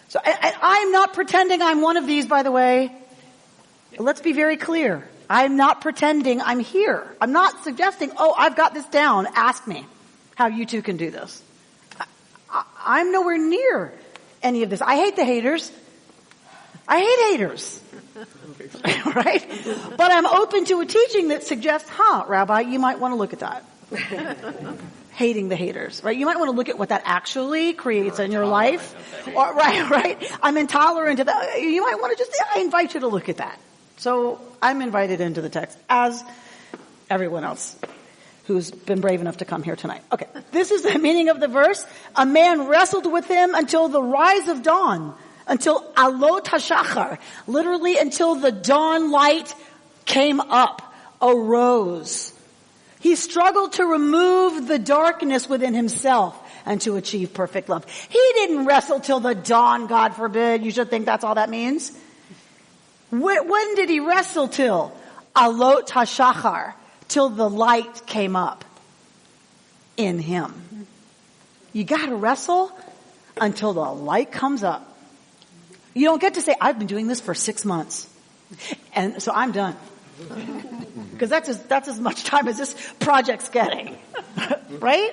S1: So I'm not pretending I'm one of these, by the way. Let's be very clear. I'm not pretending I'm here. I'm not suggesting, oh, I've got this down. Ask me how you two can do this. I'm nowhere near any of this. I hate the haters. I hate haters. Right? But I'm open to a teaching that suggests, Rabbi, you might want to look at that. Hating the haters, right? You might want to look at what that actually creates in your life. Or, right? I'm intolerant of that. You might want to I invite you to look at that. So I'm invited into the text, as everyone else who's been brave enough to come here tonight. Okay, this is the meaning of the verse. A man wrestled with him until the rise of dawn, until alot hashachar, literally until the dawn light came up, arose. He struggled to remove the darkness within himself and to achieve perfect love. He didn't wrestle till the dawn, God forbid. You should think that's all that means. When did he wrestle till? Alot hashachar, till the light came up in him. You gotta wrestle until the light comes up. You don't get to say, I've been doing this for 6 months. And so I'm done. Because that's as much time as this project's getting. Right?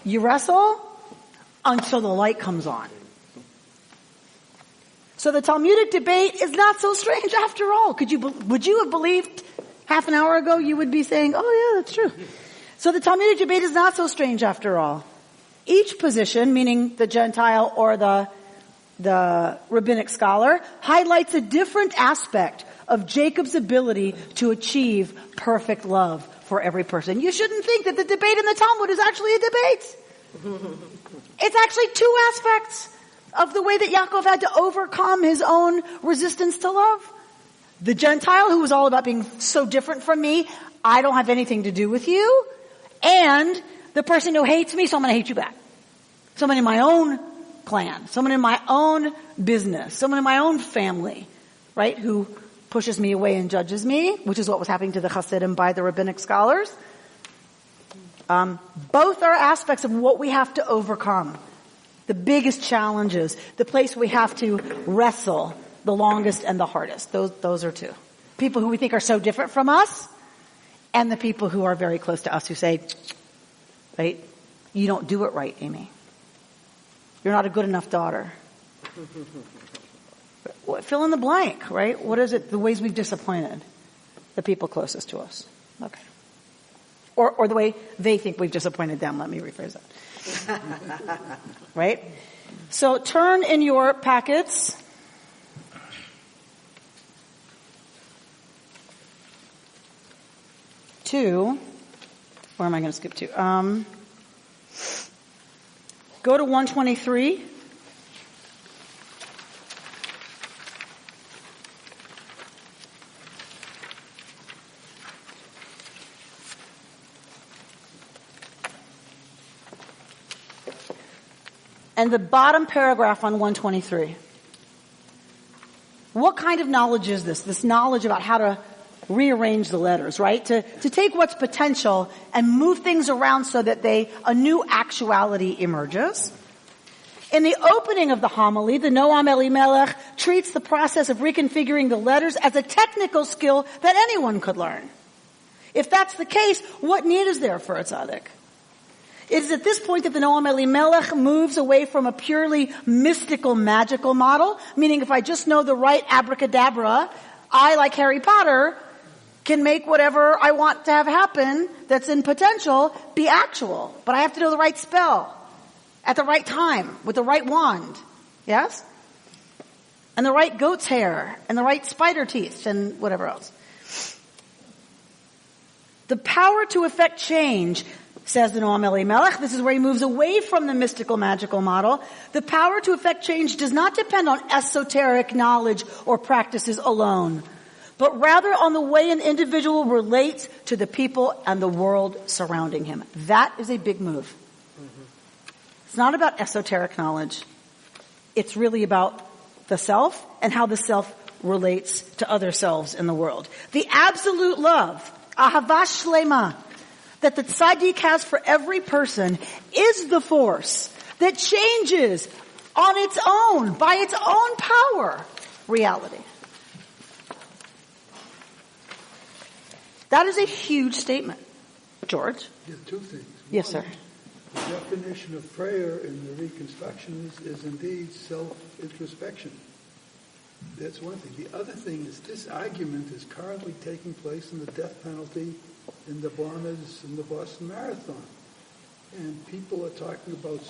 S1: You wrestle until the light comes on. So the Talmudic debate is not so strange after all. Would you have believed half an hour ago you would be saying, oh yeah, that's true. So the Talmudic debate is not so strange after all. Each position, meaning the Gentile or the the rabbinic scholar, highlights a different aspect of Jacob's ability to achieve perfect love for every person. You shouldn't think that the debate in the Talmud is actually a debate. It's actually two aspects of the way that Yaakov had to overcome his own resistance to love. The Gentile, who was all about being so different from me, I don't have anything to do with you. And the person who hates me, so I'm going to hate you back. Someone in my own clan, someone in my own business, someone in my own family, right, who pushes me away and judges me, which is what was happening to the Hasidim by the rabbinic scholars. Both are aspects of what we have to overcome. The biggest challenges, the place we have to wrestle the longest and the hardest. Those are two. People who we think are so different from us, and the people who are very close to us who say, right, you don't do it right, Amy. You're not a good enough daughter. Fill in the blank, right? What is it, the ways we've disappointed the people closest to us? Okay. Or the way they think we've disappointed them. Let me rephrase that. Right? So turn in your packets to, where am I going to skip to? Go to 123. And the bottom paragraph on 123. What kind of knowledge is this? This knowledge about how to rearrange the letters, right? To take what's potential and move things around so that a new actuality emerges. In the opening of the homily, the Noam Elimelech treats the process of reconfiguring the letters as a technical skill that anyone could learn. If that's the case, what need is there for a tzaddik? It is at this point that the Noam Elimelech moves away from a purely mystical, magical model, meaning if I just know the right abracadabra, I, like Harry Potter, can make whatever I want to have happen that's in potential be actual. But I have to know the right spell at the right time with the right wand. Yes? And the right goat's hair and the right spider teeth and whatever else. The power to effect change, says the Noam Elimelech, this is where he moves away from the mystical magical model. The power to effect change does not depend on esoteric knowledge or practices alone, but rather on the way an individual relates to the people and the world surrounding him. That is a big move. It's not about esoteric knowledge. It's really about the self and how the self relates to other selves in the world. The absolute love, ahava shlema, that the tzaddik has for every person is the force that changes on its own, by its own power, reality. That is a huge statement. George?
S11: Yeah, two things.
S1: Yes, sir.
S11: The definition of prayer in the Reconstruction is indeed self-introspection. That's one thing. The other thing is this argument is currently taking place in the death penalty in the bombers in the Boston Marathon. And people are talking about,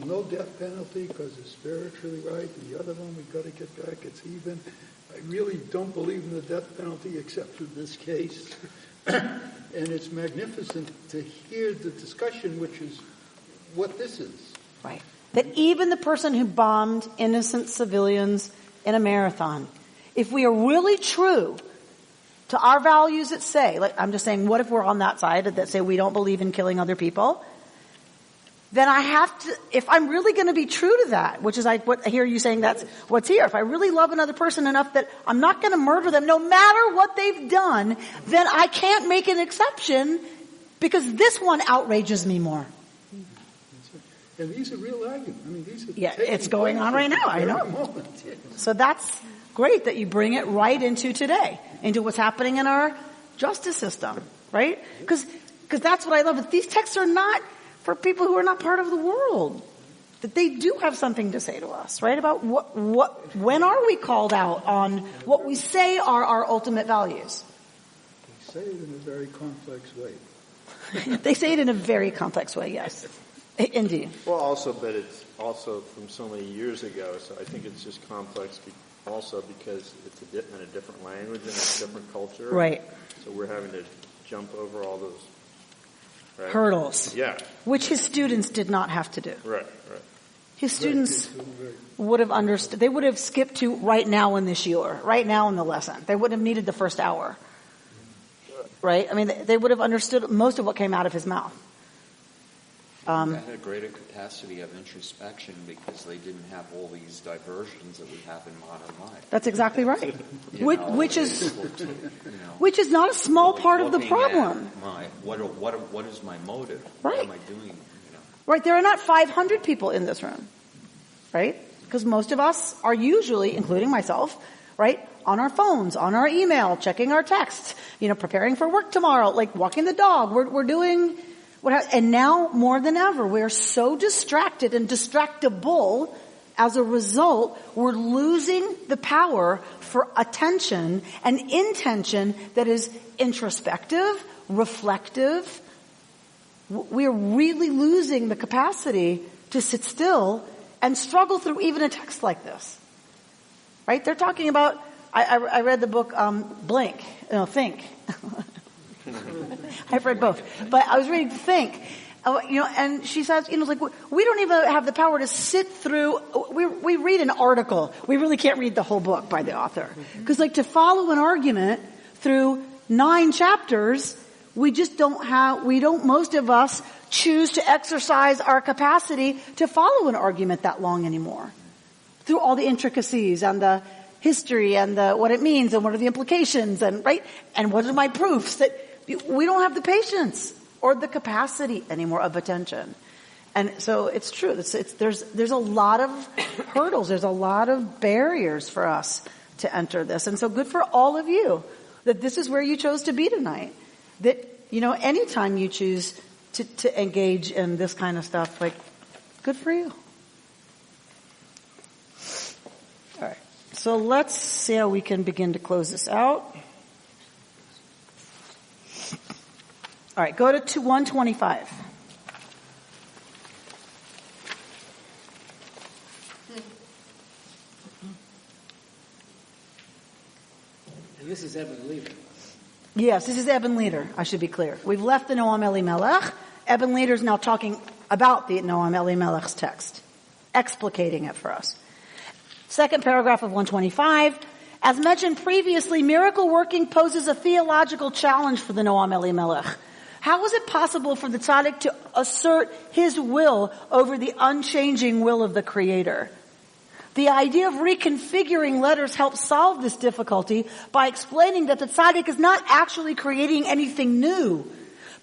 S11: no death penalty because it's spiritually right, and the other one, we've got to get back, it's even. I really don't believe in the death penalty except for this case. And it's magnificent to hear the discussion, which is what this is.
S1: Right. That even the person who bombed innocent civilians in a marathon, if we are really true to our values that say, I'm just saying, what if we're on that side that say we don't believe in killing other people? Then I have to, if I'm really going to be true to that, which is what I hear you saying that's what's here. If I really love another person enough that I'm not going to murder them no matter what they've done, then I can't make an exception because this one outrages me more.
S11: And these are real arguments. I mean, these are
S1: it's going on right now. I know. So that's great that you bring it right into today, into what's happening in our justice system, right? Because that's what I love. But these texts are not for people who are not part of the world. That they do have something to say to us, right? About when are we called out on what we say are our ultimate values?
S11: They say it in a very complex way.
S1: They say it in a very complex way, yes. Indeed.
S10: Well, also, but it's also from so many years ago, so I think it's just complex also because it's in a different language and a different culture.
S1: Right.
S10: So we're having to jump over all those
S1: hurdles.
S10: Yeah.
S1: Which his students did not have to do.
S10: Right.
S1: His students would have understood. They would have skipped to right now in this year, right now in the lesson. They wouldn't have needed the first hour. Right? I mean, they would have understood most of what came out of his mouth.
S9: They had a greater capacity of introspection because they didn't have all these diversions that we have in modern life.
S1: That's exactly right. Which is not a small
S9: Really
S1: part of the problem.
S9: What is my motive?
S1: Right.
S9: What am I doing?
S1: Right. There are not 500 people in this room. Right? Because most of us are usually, including myself, right, on our phones, on our email, checking our texts, preparing for work tomorrow, like walking the dog. We're doing and now more than ever, we're so distracted and distractible. As a result, we're losing the power for attention and intention that is introspective, reflective. We're really losing the capacity to sit still and struggle through even a text like this. Right? They're talking about, I read the book, Think. I've read both. But I was reading Think. And she says, like, we don't even have the power to sit through, we read an article. We really can't read the whole book by the author. Because to follow an argument through 9 chapters, most of us choose to exercise our capacity to follow an argument that long anymore. Through all the intricacies and the history and what it means and what are the implications and what are my proofs that we don't have the patience or the capacity anymore of attention. And so it's true. There's a lot of hurdles. There's a lot of barriers for us to enter this. And so good for all of you that this is where you chose to be tonight. That, anytime you choose to engage in this kind of stuff, good for you. All right. So let's see how we can begin to close this out. All right, go to 125.
S4: And this is Eben Leader.
S1: Yes, this is Eben Leader, I should be clear. We've left the Noam Elimelech. Eben Leader is now talking about the Noam Elimelech's text, explicating it for us. Second paragraph of 125. As mentioned previously, miracle working poses a theological challenge for the Noam Elimelech. How is it possible for the tzaddik to assert his will over the unchanging will of the Creator? The idea of reconfiguring letters helps solve this difficulty by explaining that the tzaddik is not actually creating anything new,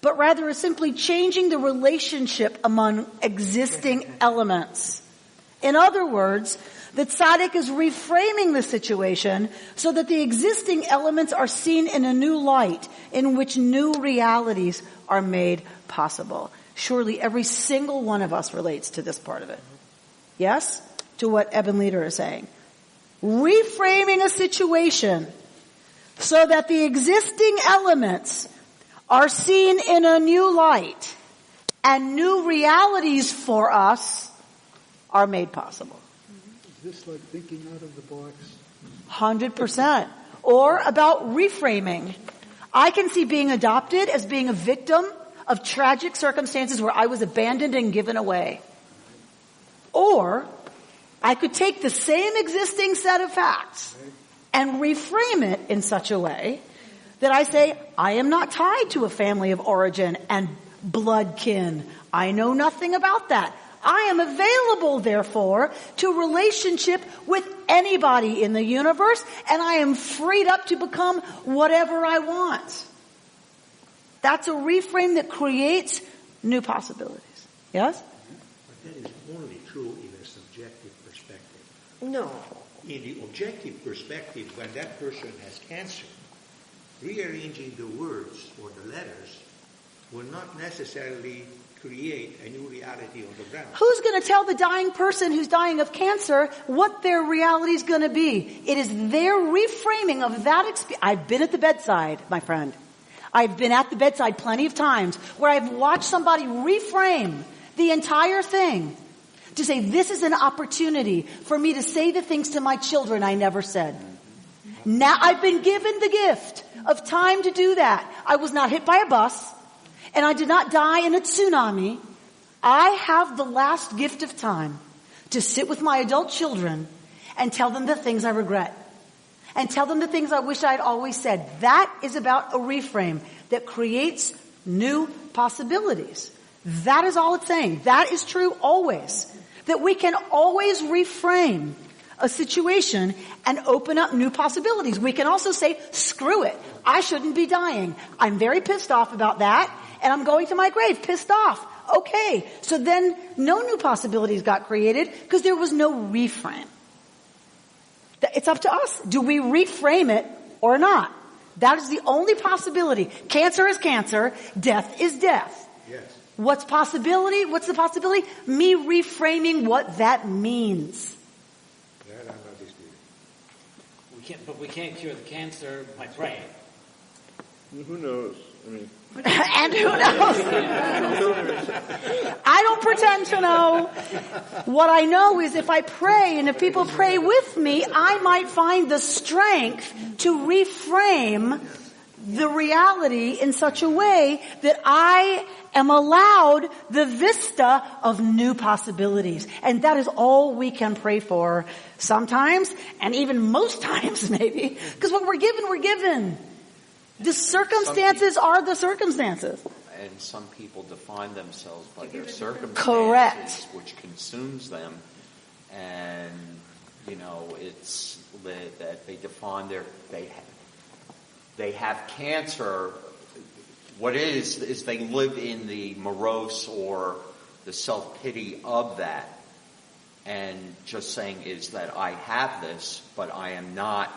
S1: but rather is simply changing the relationship among existing elements. In other words, the tzaddik is reframing the situation so that the existing elements are seen in a new light, in which new realities are made possible. Surely every single one of us relates to this part of it. Yes? To what Eben Leader is saying. Reframing a situation so that the existing elements are seen in a new light and new realities for us are made possible.
S11: Is this like thinking out of the box?
S1: 100%. Or about reframing. I can see being adopted as being a victim of tragic circumstances where I was abandoned and given away. Or I could take the same existing set of facts and reframe it in such a way that I say, I am not tied to a family of origin and blood kin. I know nothing about that. I am available, therefore, to relationship with anybody in the universe, and I am freed up to become whatever I want. That's a reframe that creates new possibilities. Yes?
S7: But that is only true in a subjective perspective.
S3: No.
S7: In the objective perspective, when that person has cancer, rearranging the words or the letters will not necessarily create a new reality on the ground.
S1: Who's going to tell the dying person who's dying of cancer what their reality is going to be? It is their reframing of that experience. I've been at the bedside, my friend. I've been at the bedside plenty of times where I've watched somebody reframe The entire thing. To say, this is an opportunity for me to say the things to my children I never said. Now I've been given the gift of time to do that. I was not hit by a bus, and I did not die in a tsunami. I have the last gift of time to sit with my adult children and tell them the things I regret. And tell them the things I wish I'd always said. That is about a reframe that creates new possibilities. That is all it's saying. That is true always. That we can always reframe a situation and open up new possibilities. We can also say, screw it. I shouldn't be dying. I'm very pissed off about that, and I'm going to my grave pissed off. Okay. So then no new possibilities got created because there was no reframe. It's up to us. Do we reframe it or not? That is the only possibility. Cancer is cancer. Death is death.
S7: Yes.
S1: What's possibility? What's the possibility? Me reframing what that means.
S7: That I'm not disputing.
S4: We can't cure the cancer by praying.
S10: Who knows? I mean,
S1: And who knows? I don't pretend to know. What I know is if I pray and if people pray with me, I might find the strength to reframe the reality in such a way that I am allowed the vista of new possibilities. And that is all we can pray for sometimes, and even most times maybe, because what we're given, we're given. The circumstances are the circumstances.
S9: And some people define themselves by their circumstances,
S1: correct,
S9: which consumes them. And, it's that they define they have cancer. What it is they live in the morose or the self-pity of that. And just saying is that I have this, but I am not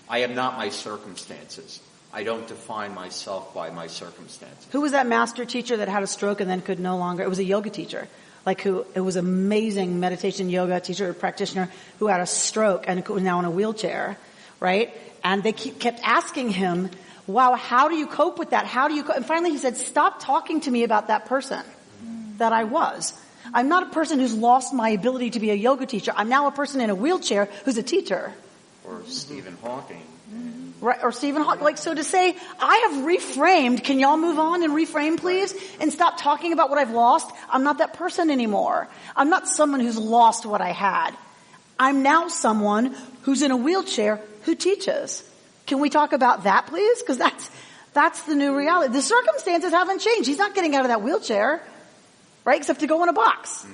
S9: my circumstances. I don't define myself by my circumstances.
S1: Who was that master teacher that had a stroke and then could no longer? It was a yoga teacher. It was an amazing meditation yoga teacher or practitioner who had a stroke and was now in a wheelchair, right? And they kept asking him, wow, how do you cope with that? How do you cope? And finally he said, stop talking to me about that person that I was. I'm not a person who's lost my ability to be a yoga teacher. I'm now a person in a wheelchair who's a teacher.
S9: Or Stephen Hawking.
S1: Right, or Stephen Hawking. So to say, I have reframed, can y'all move on and reframe please? And stop talking about what I've lost? I'm not that person anymore. I'm not someone who's lost what I had. I'm now someone who's in a wheelchair who teaches. Can we talk about that please? Because that's the new reality. The circumstances haven't changed. He's not getting out of that wheelchair, right? Except to go in a box.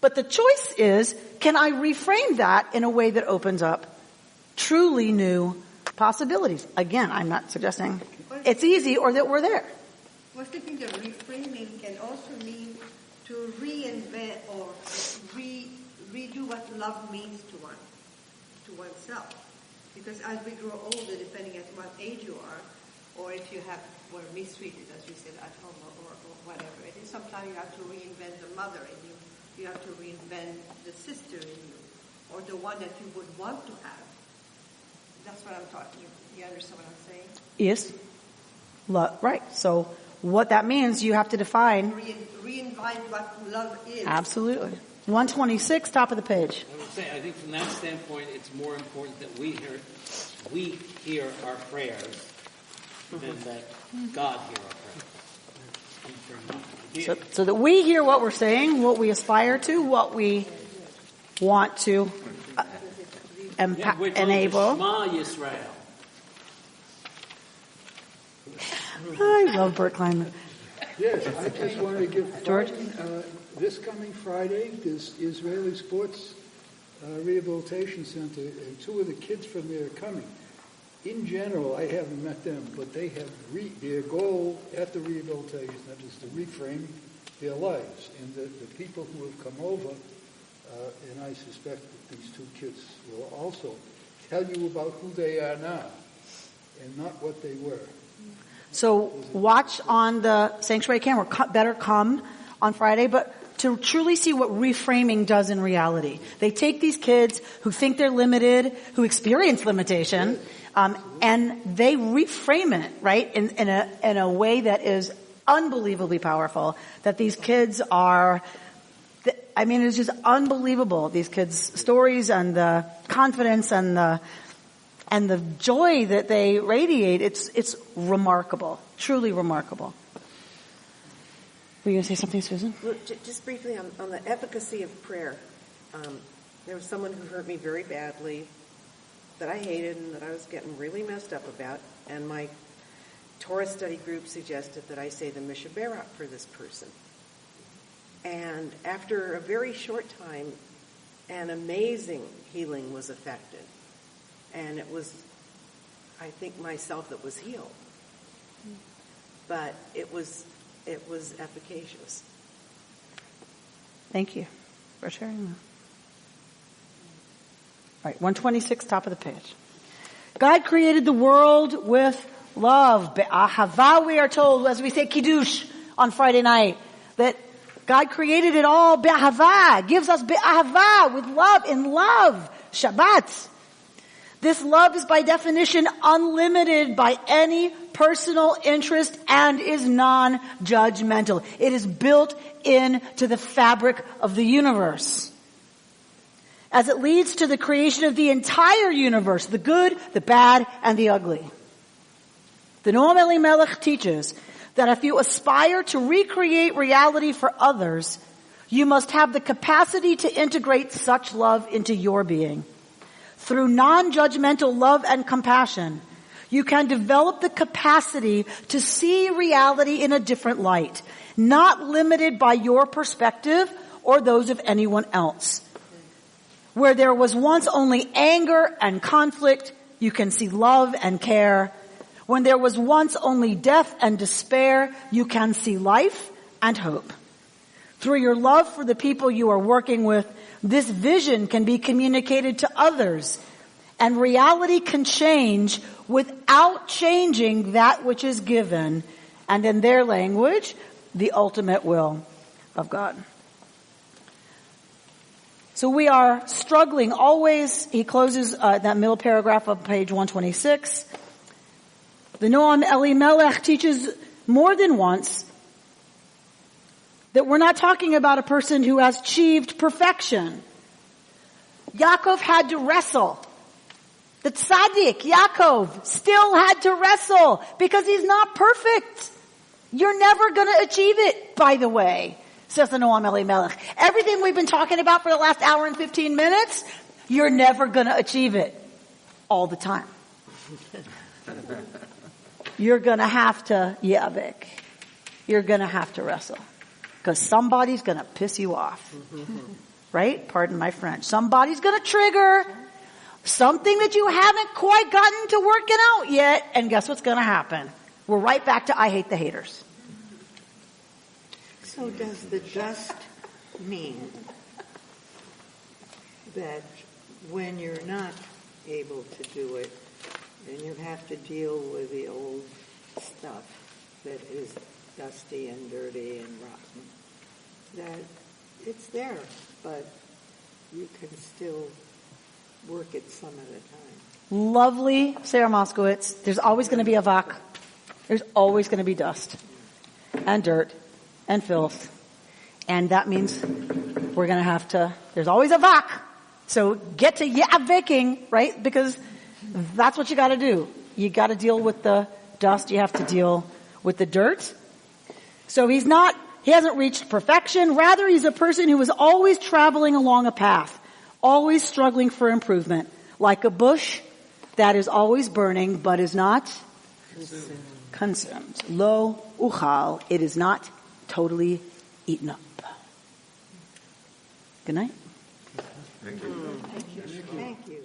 S1: But the choice is, can I reframe that in a way that opens up truly new possibilities? Again, I'm not suggesting it's easy or that we're there.
S2: I was thinking that reframing can also mean to reinvent or redo what love means to oneself. Because as we grow older, depending on what age you are, or if you were mistreated, as you said, at home or whatever it is, sometimes you have to reinvent the mother in you. You have to reinvent the sister in you, or the one that you would want to have. That's what I'm talking about. You understand what I'm saying?
S1: Yes. Right. So what that means, you have to define.
S2: Reinvent what love is.
S1: Absolutely. 126, top of the page.
S4: I would say, I think from that standpoint, it's more important that we hear our prayers than that God hear our prayers.
S1: So that we hear what we're saying, what we aspire to, what we want to enable.
S4: Shema Yisrael.
S1: I love Bert Kleinman.
S11: Yes, I just wanted to give
S1: George?
S11: This coming Friday, this Israeli Sports Rehabilitation Center, two of the kids from there are coming. In general, I haven't met them, but they have their goal at the rehabilitation center is to reframe their lives. And the people who have come over, and I suspect that these two kids will also tell you about who they are now and not what they were.
S1: So watch on the Sanctuary camera. Better come on Friday, but to truly see what reframing does in reality. They take these kids who think they're limited, who experience limitation, and they reframe it, right, in a way that is unbelievably powerful that these kids are, it's just unbelievable. These kids' stories and the confidence and the joy that they radiate. It's remarkable. Truly remarkable. Were you going to say something, Susan?
S3: Well, just briefly on the efficacy of prayer. There was someone who hurt me very badly that I hated and that I was getting really messed up about. And my Torah study group suggested that I say the Mishaberach for this person. And after a very short time, an amazing healing was effected. And it was, I think, myself that was healed. But it was efficacious.
S1: Thank you for sharing that. All right, 126, top of the page. God created the world with love. Be'ahava, we are told, as we say Kiddush on Friday night, that God created it all be'ahava, gives us be'ahava, with love, in love. Shabbat. This love is by definition unlimited by any personal interest and is non-judgmental. It is built into the fabric of the universe. As it leads to the creation of the entire universe, the good, the bad, and the ugly. The Noam Elimelech teaches that if you aspire to recreate reality for others, you must have the capacity to integrate such love into your being. Through non-judgmental love and compassion, you can develop the capacity to see reality in a different light, not limited by your perspective or those of anyone else. Where there was once only anger and conflict, you can see love and care. When there was once only death and despair, you can see life and hope. Through your love for the people you are working with, this vision can be communicated to others, and reality can change without changing that which is given, and in their language, the ultimate will of God. So we are struggling always. He closes that middle paragraph of page 126. The Noam Elimelech teaches more than once that we're not talking about a person who has achieved perfection. Yaakov had to wrestle. The tzaddik, Yaakov, still had to wrestle because he's not perfect. You're never going to achieve it, by the way, says the Noam Elimelech. Everything we've been talking about for the last hour and 15 minutes, you're never going to achieve it all the time. You're going to have to yavik. You're going to have to wrestle. Because somebody's going to piss you off. Right? Pardon my French. Somebody's going to trigger something that you haven't quite gotten to working out yet. And guess what's going to happen? We're right back to I hate the haters.
S6: So does the dust mean that when you're not able to do it, then you have to deal with the old stuff that is dusty and dirty and rotten? That it's there, but you can still work it some at a time.
S1: Lovely Sarah Moskowitz. There's always going to be a vak. There's always going to be dust and dirt and filth. And that means we're going to have to, there's always a vak. So get to yavaking, right? Because that's what you got to do. You got to deal with the dust. You have to deal with the dirt. So he hasn't reached perfection. Rather, he's a person who is always traveling along a path, always struggling for improvement, like a bush that is always burning but is not consumed. Lo uchal, it is not totally eaten up. Good night.
S6: Thank you. Thank you.